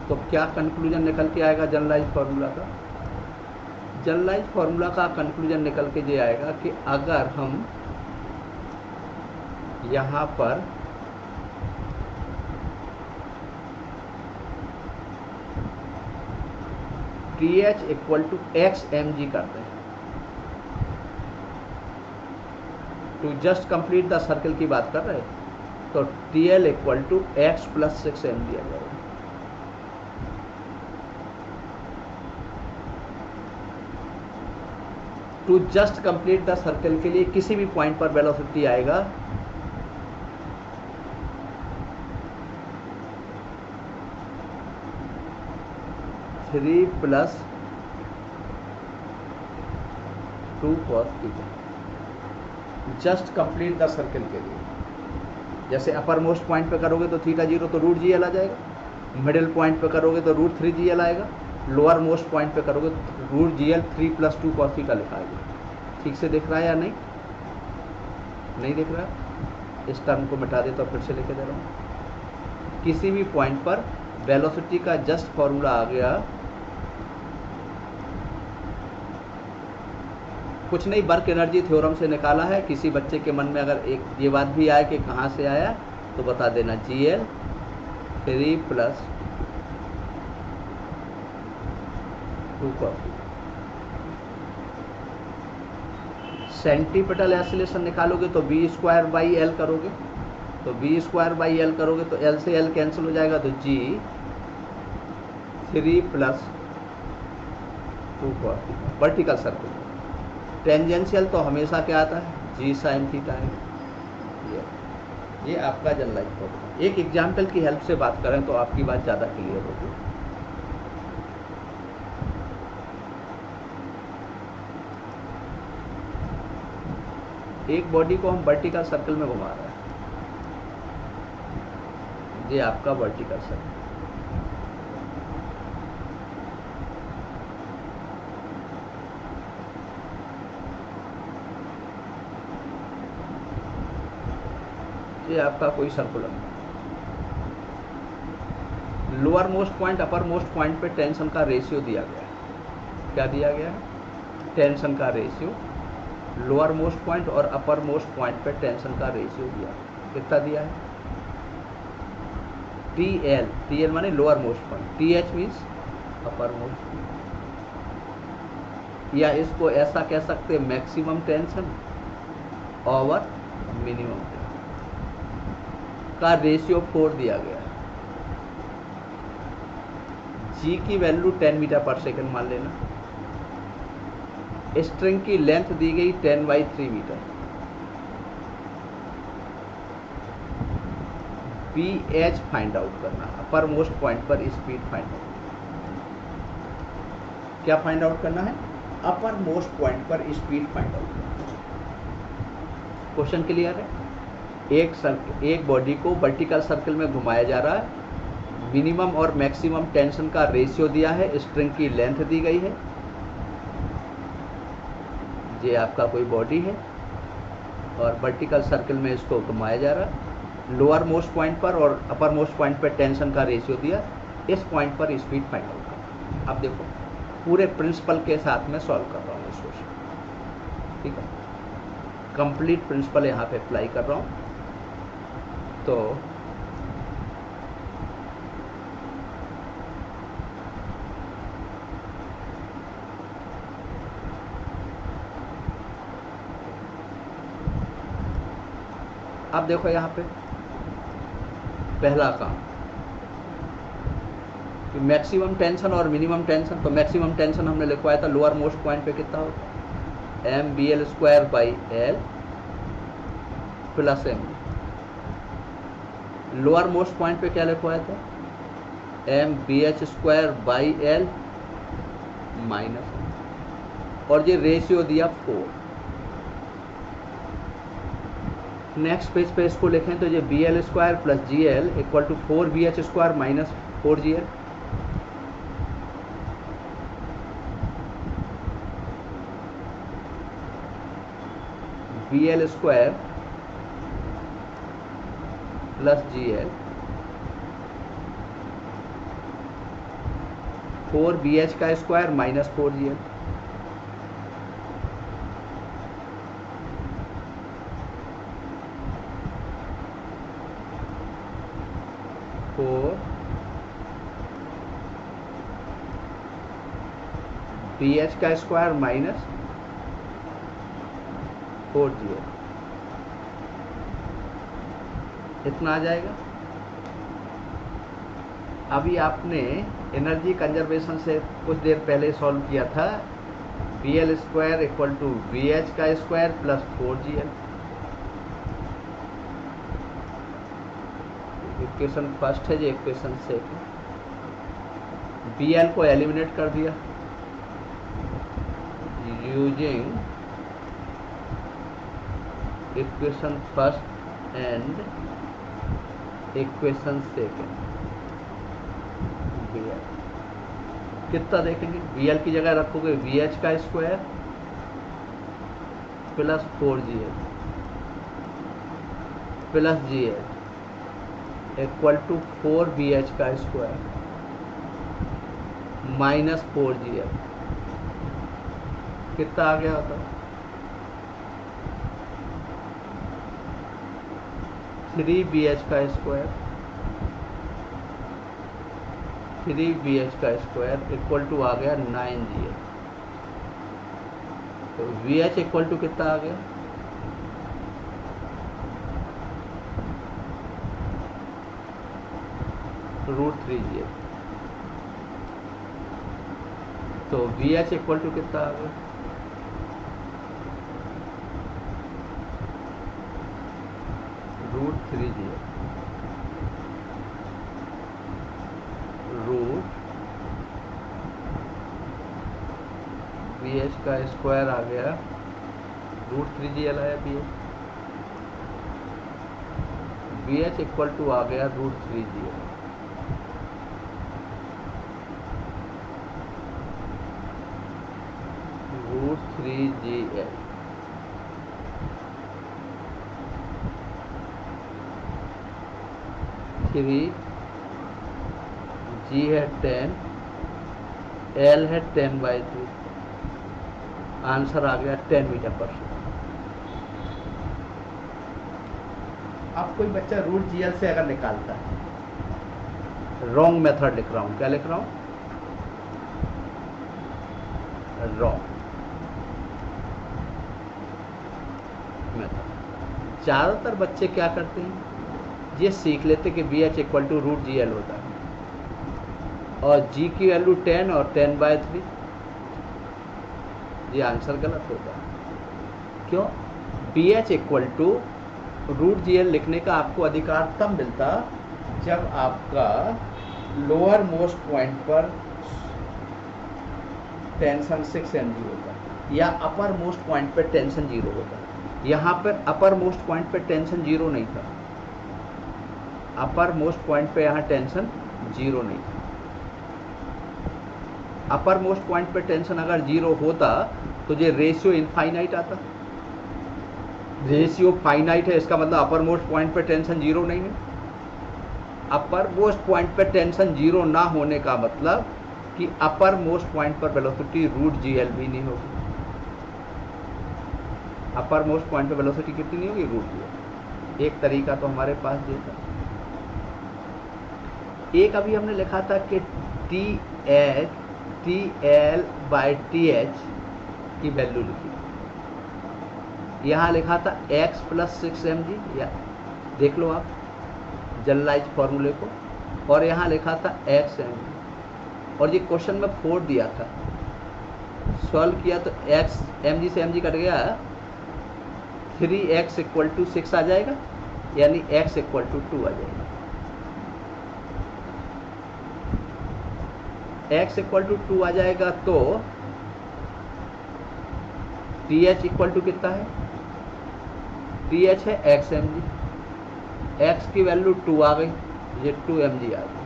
तो क्या कंक्लूजन निकल के आएगा जनरलाइज फार्मूला का? जनरलाइज फार्मूला का कंक्लूजन निकल के ये आएगा कि अगर हम यहाँ पर TH इक्वल टू XmG करते हैं, to just complete the circle की बात कर रहे हैं, तो TL equal to X plus 6m दिया जाएगा। To just complete the circle के लिए किसी भी पॉइंट पर वेलोसिटी आएगा three plus 2 cos theta, just complete the circle के लिए। जैसे अपर मोस्ट पॉइंट पे करोगे तो थीटा 0 तो रूट GL आ जाएगा, मिडिल पॉइंट पे करोगे तो रूट 3 GL आएगा, लोअर मोस्ट पॉइंट पे करोगे तो root GL 3 plus 2 cos theta लिखा आएगा। ठीक से दिख रहा है या नहीं? नहीं दिख रहा? इस टर्म को मिटा दे तो फिर से लिखे दे रहा हूँ। किसी भी पॉइंट पर वेलोसिटी का जस्ट फॉर्मूला आ गया, कुछ नहीं, वर्क एनर्जी थ्योरम से निकाला है। किसी बच्चे के मन में अगर एक ये बात भी आए कि कहाँ से आया तो बता देना, GL 3 plus 2 cos। Centripetal acceleration निकालोगे तो b स्क्वायर बाई एल करोगे, तो b स्क्वायर बाई एल करोगे तो l से l कैंसिल हो जाएगा, तो G 3 plus 2 cos। Vertical circle tangential तो हमेशा क्या आता है, G साइन थीटा है। ये आपका जनरलाइज फॉर्मूला। एक एग्जाम्पल की हेल्प से बात करें तो आपकी बात ज़्यादा क्लियर होगी। एक बॉडी को हम वर्टिकल सर्कल में घुमा रहे हैं, ये आपका वर्टिकल सर्कल। ये आपका कोई सर्कुलर, लोअर मोस्ट पॉइंट अपर मोस्ट पॉइंट पे टेंशन का रेशियो दिया गया है। क्या दिया गया है? टेंशन का रेशियो लोअर मोस्ट पॉइंट और अपर मोस्ट पॉइंट पे टेंशन का रेशियो दिया है। कितना दिया है? TL माने lower most point, TH means अपर मोस्ट पॉइंट, या इसको ऐसा कह सकते हैं maximum tension over minimum tension का रेशियो 4 दिया गया है। G की वैल्यू 10 मीटर पर सेकंड मान लेना, स्ट्रिंग की लेंथ दी गई 10/3 मीटर, BH फाइंड आउट करना, अपर मोस्ट पॉइंट पर स्पीड फाइंड आउट। क्या फाइंड आउट करना है? अपर मोस्ट पॉइंट पर स्पीड फाइंड आउट करना। क्वेश्चन क्लियर है? एक बॉडी को वर्टिकल सर्कल में घुमाया जा रहा है, मिनिमम और मैक्सिमम टेंशन का रेशियो दिया है, स्ट्रिंग की लेंथ दी गई है, ये आपका कोई बॉडी है और वर्टिकल सर्कल में इसको घुमाया जा रहा है, लोअर मोस्ट पॉइंट पर और अपर मोस्ट पॉइंट पर टेंशन का रेशियो दिया, इस पॉइंट पर स्पीड फाइंड आउट करना। अब देखो पूरे प्रिंसिपल के साथ में सॉल्व कर रहा हूँ इस क्वेश्चन, ठीक है, कंप्लीट प्रिंसिपल यहाँ पे अप्लाई कर रहा हूँ। तो अब देखो यहाँ पे पहला काम कि मैक्सिमम टेंशन और मिनिमम टेंशन, तो मैक्सिमम टेंशन हमने लिखवाया था लोअर मोस्ट पॉइंट पे कितना होता है, MBL² by L plus M. Lower most point पे क्या लिखवाया था, M V H square by L minus, और ये रेशियो दिया 4। नेक्स्ट पेज पे इसको लिखें तो ये B L square plus G L equal to 4 B H square minus 4 G L. B L square plus G L 4 B H का square minus 4 G L. B H का square minus 4 G L, इतना आ जाएगा। अभी आपने energy conservation से कुछ देर पहले सॉल्व किया था, B L square equal to B H का square plus 4 G L. Equation first है, ये इक्वेशन सेकंड। बी एल को एलिमिनेट कर दिया using equation first and equation second. B L कितना देखेंगे, बी एल की जगह रखोगे बी एच का square plus 4 G L plus G L equal to 4 B H का स्क्वायर माइनस 4 जी एल। कितना आ गया होता, 3 बी एच का स्क्वायर 3 बी एच का स्क्वायर इक्वल टू आ गया 9 जी एल। तो वी एच इक्वल टू कितना आ गया, √3 जी एल। तो वी एच इक्वल टू कितना आ गया, √3 जी एल। बी एच का स्क्वायर आ गया, √3 जी एल आया B H. B H equal to आ गया √3 G L. √3 G L. Three G है 10, एल है 10/3, आंसर आ गया 10 मीटर पर सेकेंड। अब कोई बच्चा √GL से अगर निकालता है, रॉन्ग मेथड लिख रहा हूं, क्या लिख रहा हूं, रॉन्ग मेथड। ज्यादातर बच्चे क्या करते हैं, ये सीख लेते कि V H equal to √GL होता है और जी की वैल्यू 10 और 10/3, ये आंसर गलत होता है। क्यों, V H equal to √GL लिखने का आपको अधिकार तब मिलता जब आपका लोअर मोस्ट पॉइंट पर टेंशन 6 mg होता या अपर मोस्ट पॉइंट पर टेंशन 0 होता। यहाँ पर अपर मोस्ट पॉइंट पर टेंशन 0 नहीं था, अपर मोस्ट पॉइंट पे यहाँ टेंशन 0 नहीं था। अपर मोस्ट पॉइंट पे टेंशन अगर 0 होता तो ये रेशियो इनफाइनाइट आता। रेशियो फाइनाइट है, इसका मतलब अपर मोस्ट पॉइंट पे टेंशन 0 नहीं है। अपर मोस्ट पॉइंट पे टेंशन 0 ना होने का मतलब कि अपर मोस्ट पॉइंट पर वेलोसिटी √GL भी नहीं होगी। अपर मोस्ट पॉइंट पे वेलोसिटी कितनी नहीं होगी, √GL। एक तरीका तो हमारे पास ये था। एक अभी हमने लिखा था कि TL/TH की वैल्यू लिखी, यहाँ लिखा था x + 6 mg, या देख लो आप जनरलाइज फॉर्मूले को, और यहाँ लिखा था x mg, और ये क्वेश्चन में 4 दिया था। सॉल्व किया तो x mg से mg कट गया 3x इक्वल टू 6 आ जाएगा, यानी x इक्वल टू 2 आ जाएगा। x इक्वल टू 2 आ जाएगा तो th इक्वल टू कितना है, th है xmg, x की वैल्यू 2 आ गई, ये 2mg आ गई।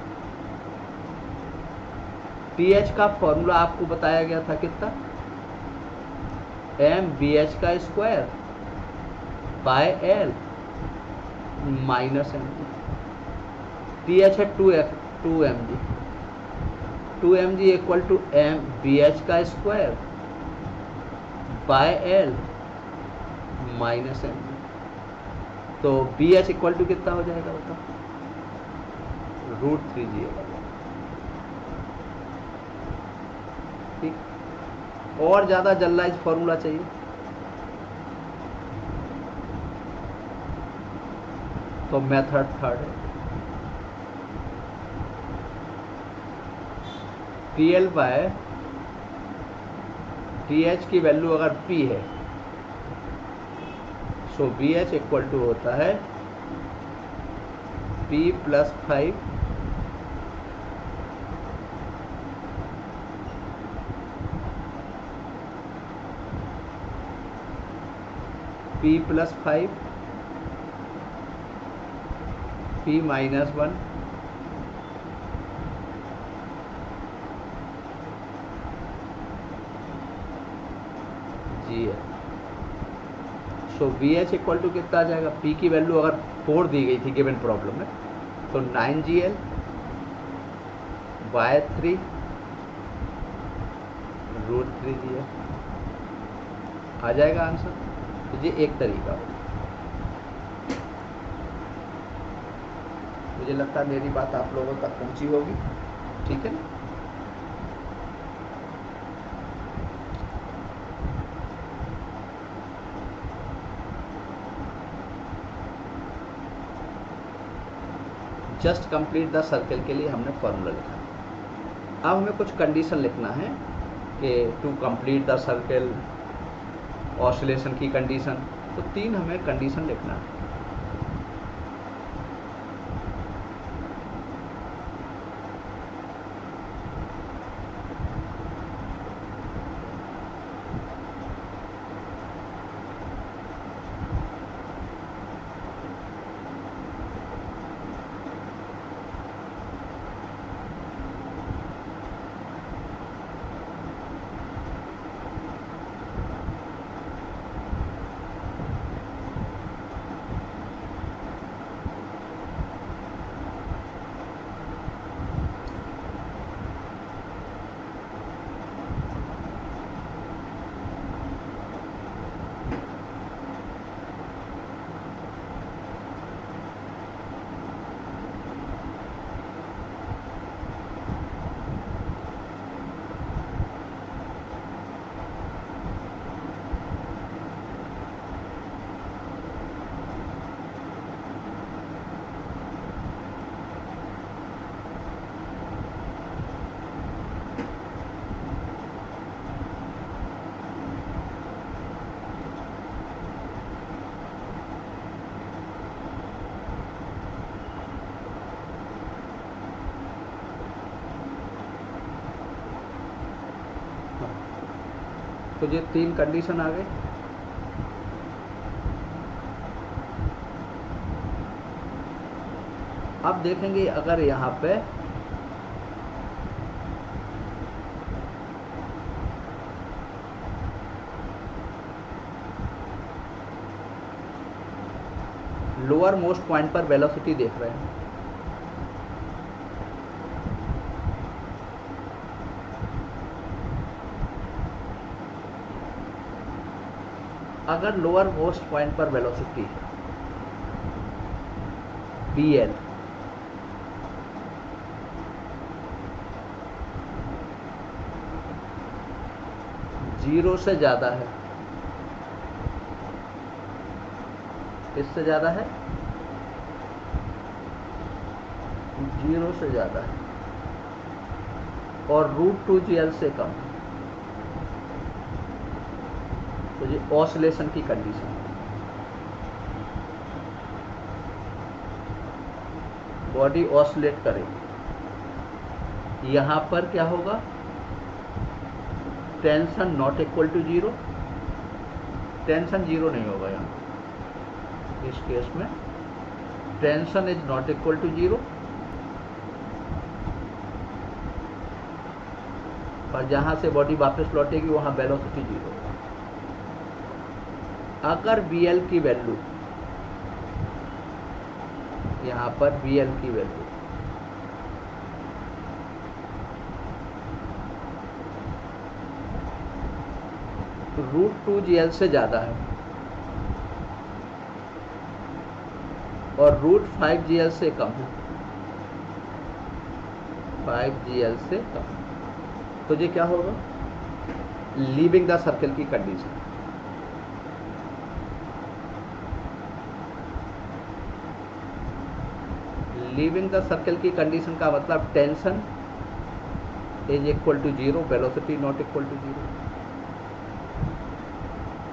th का फॉर्मूला आपको बताया गया था कितना, mbh का square by l minus mg। th है 2mg, 2mg equal to mbh का square by l minus mg। तो bh इक्वल टू कितना हो जाएगा बताओ, √3gl। ठीक, और ज्यादा जनरलाइज फॉर्मूला चाहिए तो मेथड थर्ड है, PL बाय TH की वैल्यू अगर P है सो BH इक्वल टू होता है P plus 5 P plus 5 P minus 1 GL। So BH equal to कितना आ जाएगा, P की वैल्यू अगर 4 दी गई थी गिवन प्रॉब्लम में तो 9GL बाय 3 √3GL आ जाएगा आंसर। तो ये एक तरीका हो। मुझे लगता है मेरी बात आप लोगों तक पहुंची होगी, ठीक है ना। जस्ट कंप्लीट द सर्कल के लिए हमने फॉर्मूला लिखा। अब हमें कुछ कंडीशन लिखना है कि to complete the circle, oscillation की कंडीशन, तो 3 हमें कंडीशन लिखना है। तो ये 3 कंडीशन आ गए। अब देखेंगे अगर यहाँ पे लोअर मोस्ट पॉइंट पर वेलोसिटी देख रहे हैं, अगर लोअर मोस्ट पॉइंट पर वेलोसिटी BL जीरो से ज्यादा है, इससे ज्यादा है, 0 से ज्यादा है और √2GL से कम है, तो ये ऑसिलेशन की कंडीशन है। बॉडी ऑसिलेट करेगी, यहाँ पर क्या होगा, tension not equal to zero, tension zero नहीं होगा यहाँ इस केस में, tension is not equal to zero, और जहाँ से बॉडी वापस लौटेगी वहाँ वेलोसिटी जीरो होगा। अगर VL की वैल्यू, यहाँ पर VL की वैल्यू √2GL से ज़्यादा है और √5GL से कम है, 5GL से कम, तो ये क्या होगा, लीविंग द सर्कल की कंडीशन। लीविंग द सर्कल की कंडीशन का मतलब tension is equal to zero, velocity not equal to zero.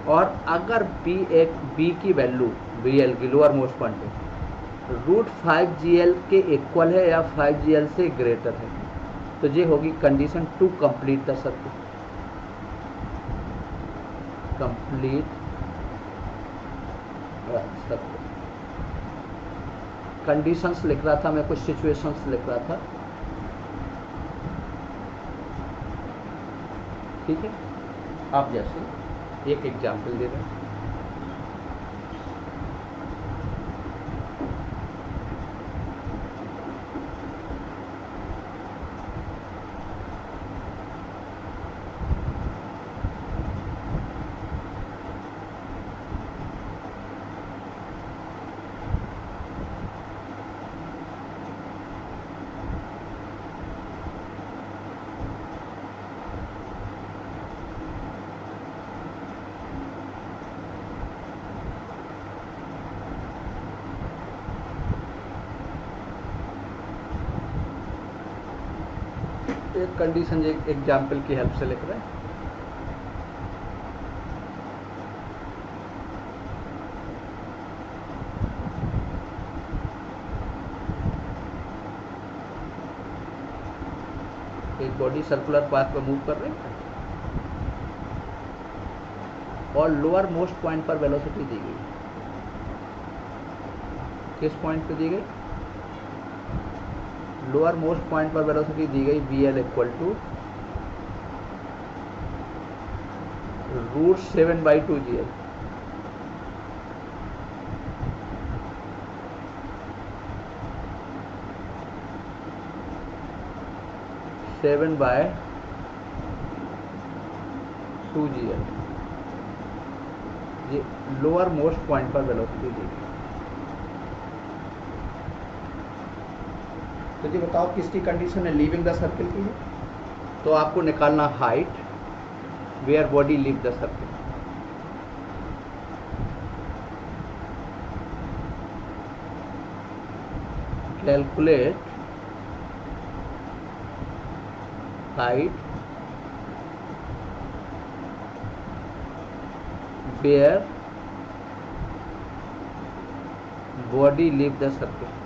और अगर बी की वैल्यू VL की लोअर मोस्ट पॉइंट पे √5GL के इक्वल है या 5GL से ग्रेटर है, तो ये होगी condition to complete the circle, complete circle. Conditions लिख रहा था मैं, कुछ सिचुएशंस लिख रहा था, ठीक है। आप जैसे एक एग्जाम्पल दे रहे हैं, एक कंडीशन एक एग्जाम्पल की हेल्प से लिख रहे हैं। एक बॉडी सर्कुलर पाथ पर मूव कर रही है और लोअर मोस्ट पॉइंट पर वेलोसिटी दी गई, किस पॉइंट पे दी गई, लोअर मोस्ट पॉइंट पर वेलोसिटी दी गई VL equal to √7/2GL, seven by 2GL, ये लोअर मोस्ट पॉइंट पर वेलोसिटी दी गई। तो ये बताओ किसकी कंडीशन है, लीविंग द सर्कल की है, तो आपको निकालना height where body leave the circle. Calculate height where body leave the circle.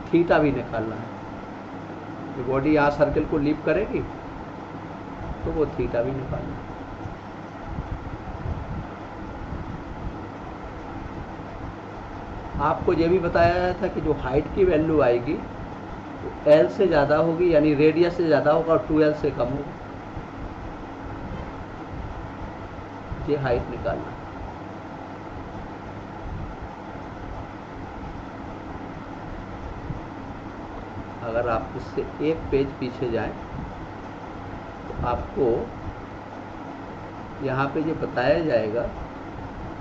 Theta भी निकालना है, तो बॉडी यहाँ सर्कल को लीव करेगी तो वो थीटा भी निकालना है। आपको ये भी बताया गया था कि जो हाइट की वैल्यू आएगी तो L से ज़्यादा होगी, यानी रेडियस से ज़्यादा होगा और 2L से कम होगा, ये हाइट निकालना। अगर आप इससे एक पेज पीछे जाएं तो आपको यहाँ पे ये बताया जाएगा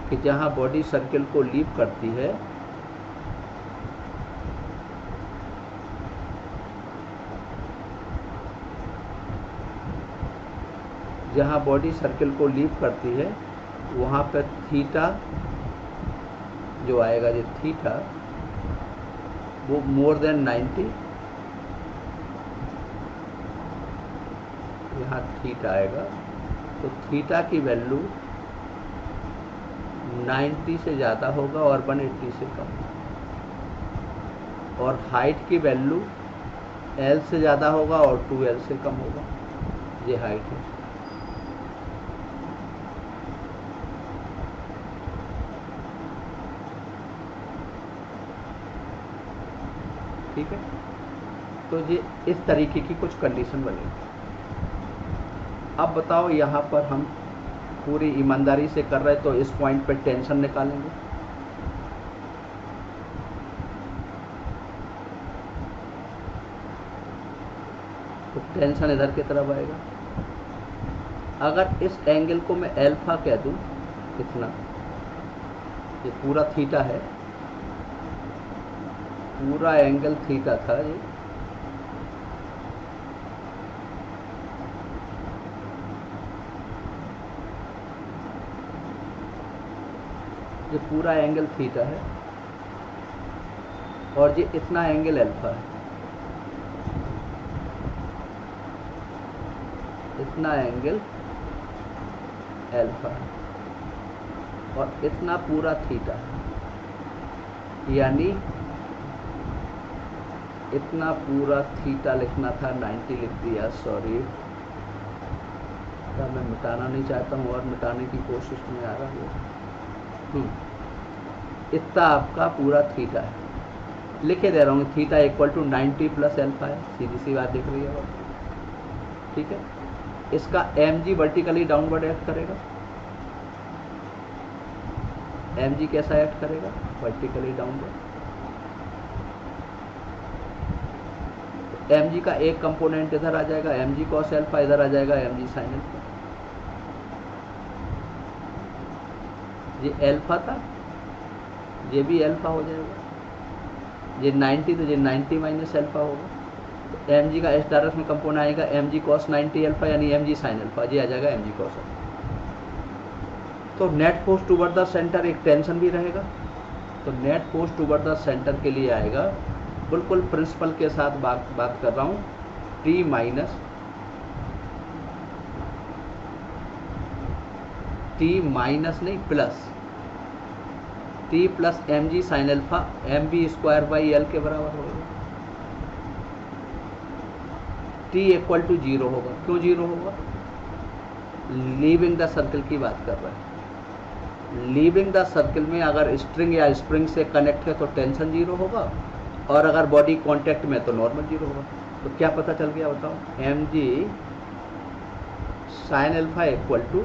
कि जहाँ बॉडी सर्कल को लीव करती है जहाँ बॉडी सर्कल को लीव करती है वहाँ पर थीटा जो आएगा, ये थीटा वो मोर देन 90, यहाँ थीटा आएगा, तो थीटा की वैल्यू 90 से ज़्यादा होगा और 180 से कम, और हाइट की वैल्यू L से ज़्यादा होगा और 2L से कम होगा। ये हाइट है। ठीक है, तो ये इस तरीके की कुछ कंडीशन बनेगी। अब बताओ, यहाँ पर हम पूरी ईमानदारी से कर रहे तो इस पॉइंट पे टेंशन निकालेंगे। तो टेंशन इधर की तरफ आएगा। अगर इस एंगल को मैं अल्फा कह दूं, इतना, ये पूरा थीटा है, पूरा एंगल थीटा था ये पूरा एंगल थीटा है, और ये इतना एंगल अल्फा है, इतना एंगल अल्फा है, और इतना पूरा थीटा है, यानी इतना पूरा थीटा लिखना था, 90 लिख दिया, सॉरी, मैं मिटाना नहीं चाहता हूँ और मिटाने की कोशिश में आ रहा है। इतना आपका पूरा थीटा है, लिखे दे रहा हूँ, theta equal to 90 plus alpha है, सीधी सी बात दिख रही है। ठीक है, इसका mg वर्टिकली डाउनवर्ड एक्ट करेगा। mg कैसा एक्ट करेगा? Vertically downward. mg का एक कंपोनेंट इधर आ जाएगा, mg cos अल्फा, इधर आ जाएगा mg sin अल्फा। ये अल्फा था, ये भी अल्फा हो जाएगा, ये 90 तो ये 90 माइनस अल्फा होगा। तो mg का इस डायरेक्शन में कंपोनेंट आएगा mg cos 90 अल्फा, यानी mg sin अल्फा, ये आ जाएगा mg cos अल्फा। तो net force toward the centre, एक टेंशन भी रहेगा, तो net force toward the centre के लिए आएगा, बिल्कुल प्रिंसिपल के साथ बात कर रहा हूँ, T माइनस नहीं plus T plus mg sin alpha mb square by L के बराबर होगा। T इक्वल टू 0 होगा। क्यों 0 होगा? लीविंग द सर्कल की बात कर रहा है। लीविंग द सर्कल में अगर स्ट्रिंग या स्प्रिंग से कनेक्ट है तो टेंशन 0 होगा, और अगर बॉडी कांटेक्ट में तो नॉर्मल 0 होगा। तो क्या पता चल गया बताओ? mg sin alpha equal to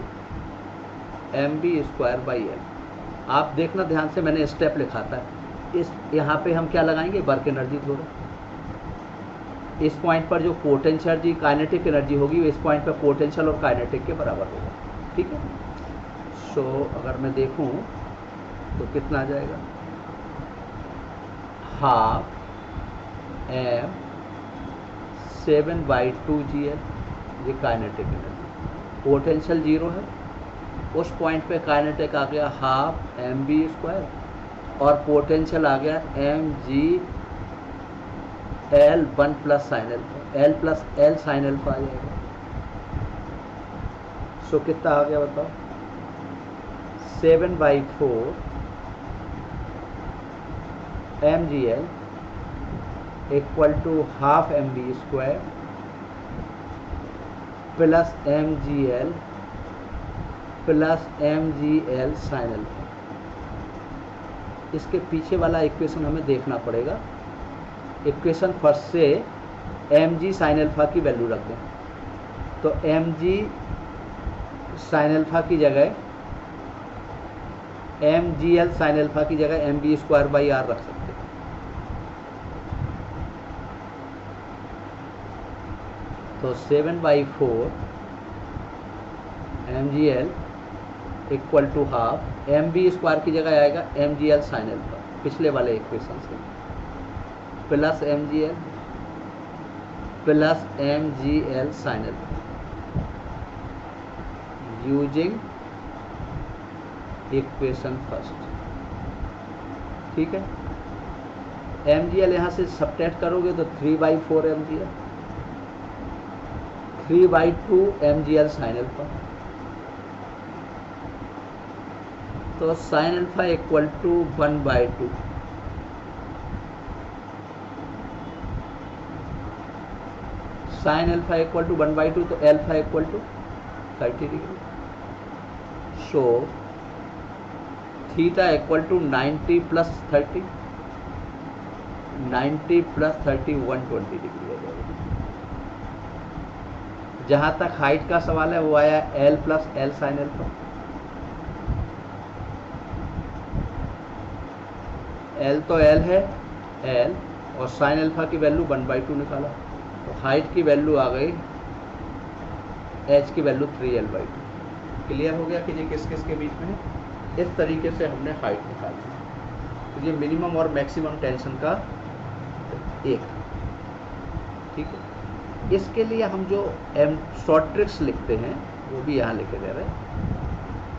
mb square by L. आप देखना ध्यान से, मैंने स्टेप लिखा था, इस यहाँ पे हम क्या लगाएंगे? वर्क एनर्जी थोड़ा। इस पॉइंट पर जो पोटेंशियल एनर्जी, काइनेटिक एनर्जी होगी, इस पॉइंट पर पोटेंशियल और काइनेटिक के बराबर होगा। ठीक है, सो अगर मैं देखूं तो कितना आ जाएगा? हाफ m 7/2 GL, ये काइनेटिक एनर्जी। पोटेंशियल 0 है, उस पॉइंट पे काइनेटिक आ गया हाफ mb स्क्वायर, और पोटेंशियल आ गया mg L 1 plus sine alpha, L plus L sine alpha आ जाएगा। सो कितना आ गया बताओ? 7/4 mgl equal to half mb square plus mgl plus mgl sine alpha. इसके पीछे वाला इक्वेशन हमें देखना पड़ेगा। इक्वेशन फर्स्ट से mg साइन अल्फा की वैल्यू रख दें, तो mg साइन अल्फा की जगह mgl साइन अल्फा की जगह mb स्क्वायर बाई आर रख सकते हैं। तो 7/4 mgl equal to half mb square की जगह आएगा mgl साइन अल्फा, पिछले वाले इक्वेशन से, plus mgl plus mgl sine alpha, using equation first. ठीक है, mgl यहाँ से सब्ट्रैक्ट करोगे तो 3/4 mgl, 3/2 mgl साइन अल्फा, तो sine alpha equal to 1/2, sine alpha equal to 1/2, तो alpha equal to 30 degree. So theta equal to 90 plus 30, 90 plus 30 120 degree हो जाएगी। जहाँ तक हाइट का सवाल है वो आया L plus L sine alpha. L तो एल है, एल, और साइन अल्फा की वैल्यू 1/2 निकाला, तो हाइट की वैल्यू आ गई, एच की वैल्यू 3l/2। क्लियर हो गया कि ये किस किस के बीच में है। इस तरीके से हमने हाइट निकाली। तो ये मिनिमम और मैक्सिमम टेंशन का एक, ठीक है। इसके लिए हम जो शॉर्ट ट्रिक्स लिखते हैं वो भी यहाँ लिखे दे रहे हैं।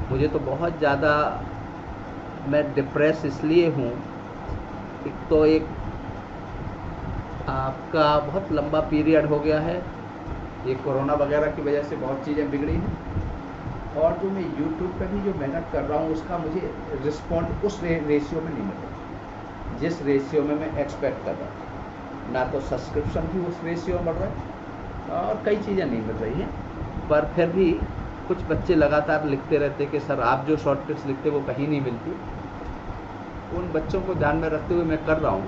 मुझे तो बहुत ज़्यादा, मैं डिप्रेस इसलिए हूँ, एक तो एक आपका बहुत लंबा पीरियड हो गया है, ये कोरोना वगैरह की वजह से बहुत चीज़ें बिगड़ी हैं, और जो मैं यूट्यूब पे भी जो मेहनत कर रहा हूँ उसका मुझे रिस्पॉन्ड उस रेशियो में नहीं मिल रहा जिस रेशियो में मैं एक्सपेक्ट कर रहा था। ना तो सब्सक्रिप्शन भी उस रेशियो में बढ़ रहा है और कई चीज़ें नहीं मिल रही हैं, पर फिर भी कुछ बच्चे लगातार लिखते रहते कि सर आप जो शॉर्ट ट्रिक्स लिखते वो कहीं नहीं मिलती। उन बच्चों को ध्यान में रखते हुए मैं कर रहा हूँ।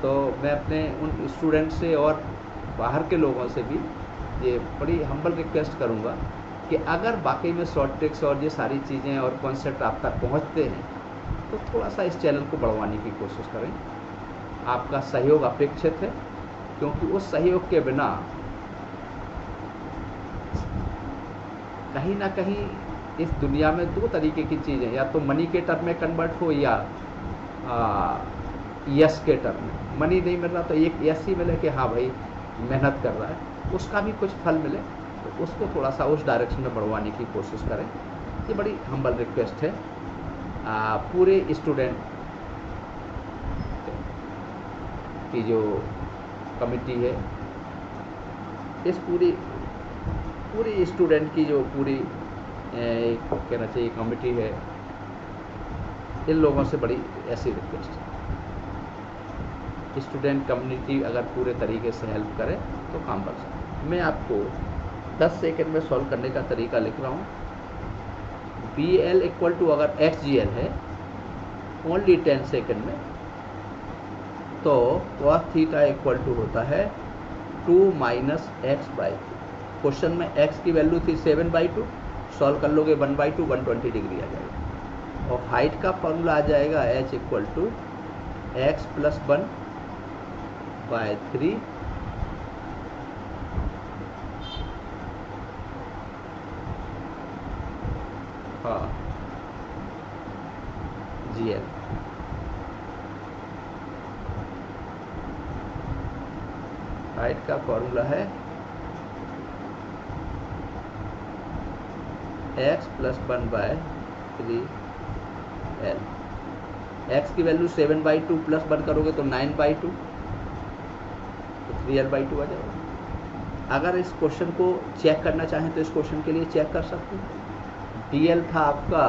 तो मैं अपने उन स्टूडेंट से और बाहर के लोगों से भी ये बड़ी हम्बल रिक्वेस्ट करूँगा कि अगर वाकई में शॉर्ट ट्रिक्स और ये सारी चीज़ें और कॉन्सेप्ट आप तक पहुँचते हैं तो थोड़ा सा इस चैनल को बढ़वाने की कोशिश करें। आपका सहयोग अपेक्षित है, क्योंकि उस सहयोग के बिना कहीं ना कहीं इस दुनिया में दो तरीके की चीज़ें, या तो मनी के टर्म में कन्वर्ट हो या यस के टर्म में। मनी नहीं मिल रहा तो एक यस ही मिले कि हाँ भाई मेहनत कर रहा है, उसका भी कुछ फल मिले, तो उसको थोड़ा सा उस डायरेक्शन में बढ़वाने की कोशिश करें। ये बड़ी हम्बल रिक्वेस्ट है पूरे स्टूडेंट की जो कमिटी है, इस पूरी स्टूडेंट की जो पूरी कहना चाहिए कमिटी है, इन लोगों से बड़ी ऐसी रिक्वेस्ट है। स्टूडेंट कम्युनिटी अगर पूरे तरीके से हेल्प करे तो काम बन सकता है। मैं आपको 10 सेकंड में सॉल्व करने का तरीका लिख रहा हूँ। BL इक्वल टू अगर XGL है ओनली 10 सेकंड में, तो cos थीटा इक्वल टू होता है 2 माइनस x/2। क्वेश्चन में x की वैल्यू थी 7/2, सॉल्व कर लोगे 1/2, 120 डिग्री आ जाएगा। और हाइट का फॉर्मूला आ जाएगा h equal to x plus 1/3 GL। Height का फॉर्मूला है x प्लस 1/3 L। x की वैल्यू 7/2 प्लस 1 करोगे तो 9/2, तो 3L/2 आ जाएगा। अगर इस क्वेश्चन को चेक करना चाहें तो इस क्वेश्चन के लिए चेक कर सकते हैं। DL था आपका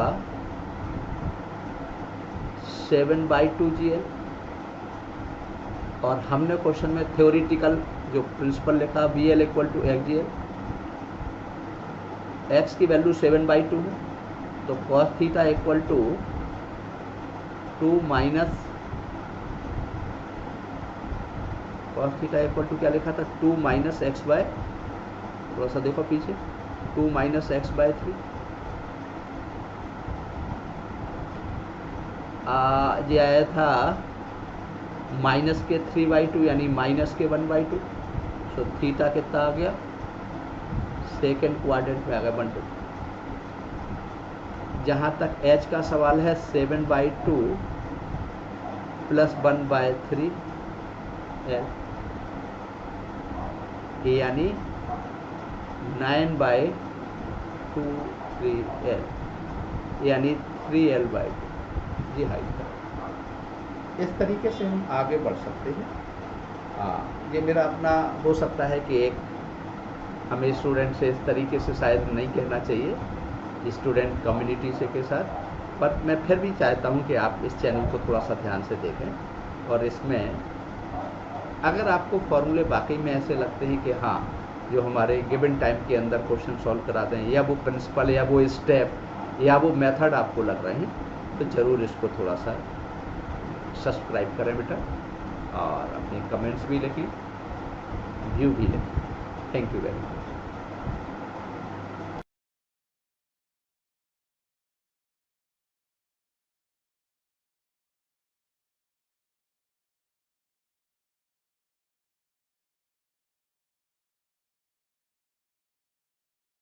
7/2 GL, और हमने क्वेश्चन में थ्योरेटिकल जो प्रिंसिपल लिखा BL equal to XGL। x की वैल्यू 7/2 है, तो cos theta equal to 2 minus cos theta equal to क्या लिखा था, 2 माइनस x/, थोड़ा सा देखो पीछे, 2 माइनस x/3। ये आया था माइनस के 3/2 यानी माइनस के 1/2। सो थीटा कितना आ गया, सेकेंड क्वाड्रेंट में आ गया 1/2। जहाँ तक h का सवाल है 7/2 प्लस 1/3 L, यानी 9/2 यानी 3L/2 जी हाइट का। इस तरीके से हम आगे बढ़ सकते हैं। ये मेरा अपना हो सकता है कि एक हमें स्टूडेंट से इस तरीके से शायद नहीं कहना चाहिए, स्टूडेंट कम्युनिटी से के साथ, पर मैं फिर भी चाहता हूँ कि आप इस चैनल को थोड़ा सा ध्यान से देखें, और इसमें अगर आपको फॉर्मूले वाकई में ऐसे लगते हैं कि हाँ, जो हमारे गिवन टाइम के अंदर क्वेश्चन सॉल्व करा दें, या वो प्रिंसिपल या वो स्टेप या वो मेथड आपको लग रहे हैं, तो ज़रूर इसको थोड़ा सा सब्सक्राइब करें बेटा, और अपने कमेंट्स भी लिखें, व्यू भी लिखें। Thank you very much.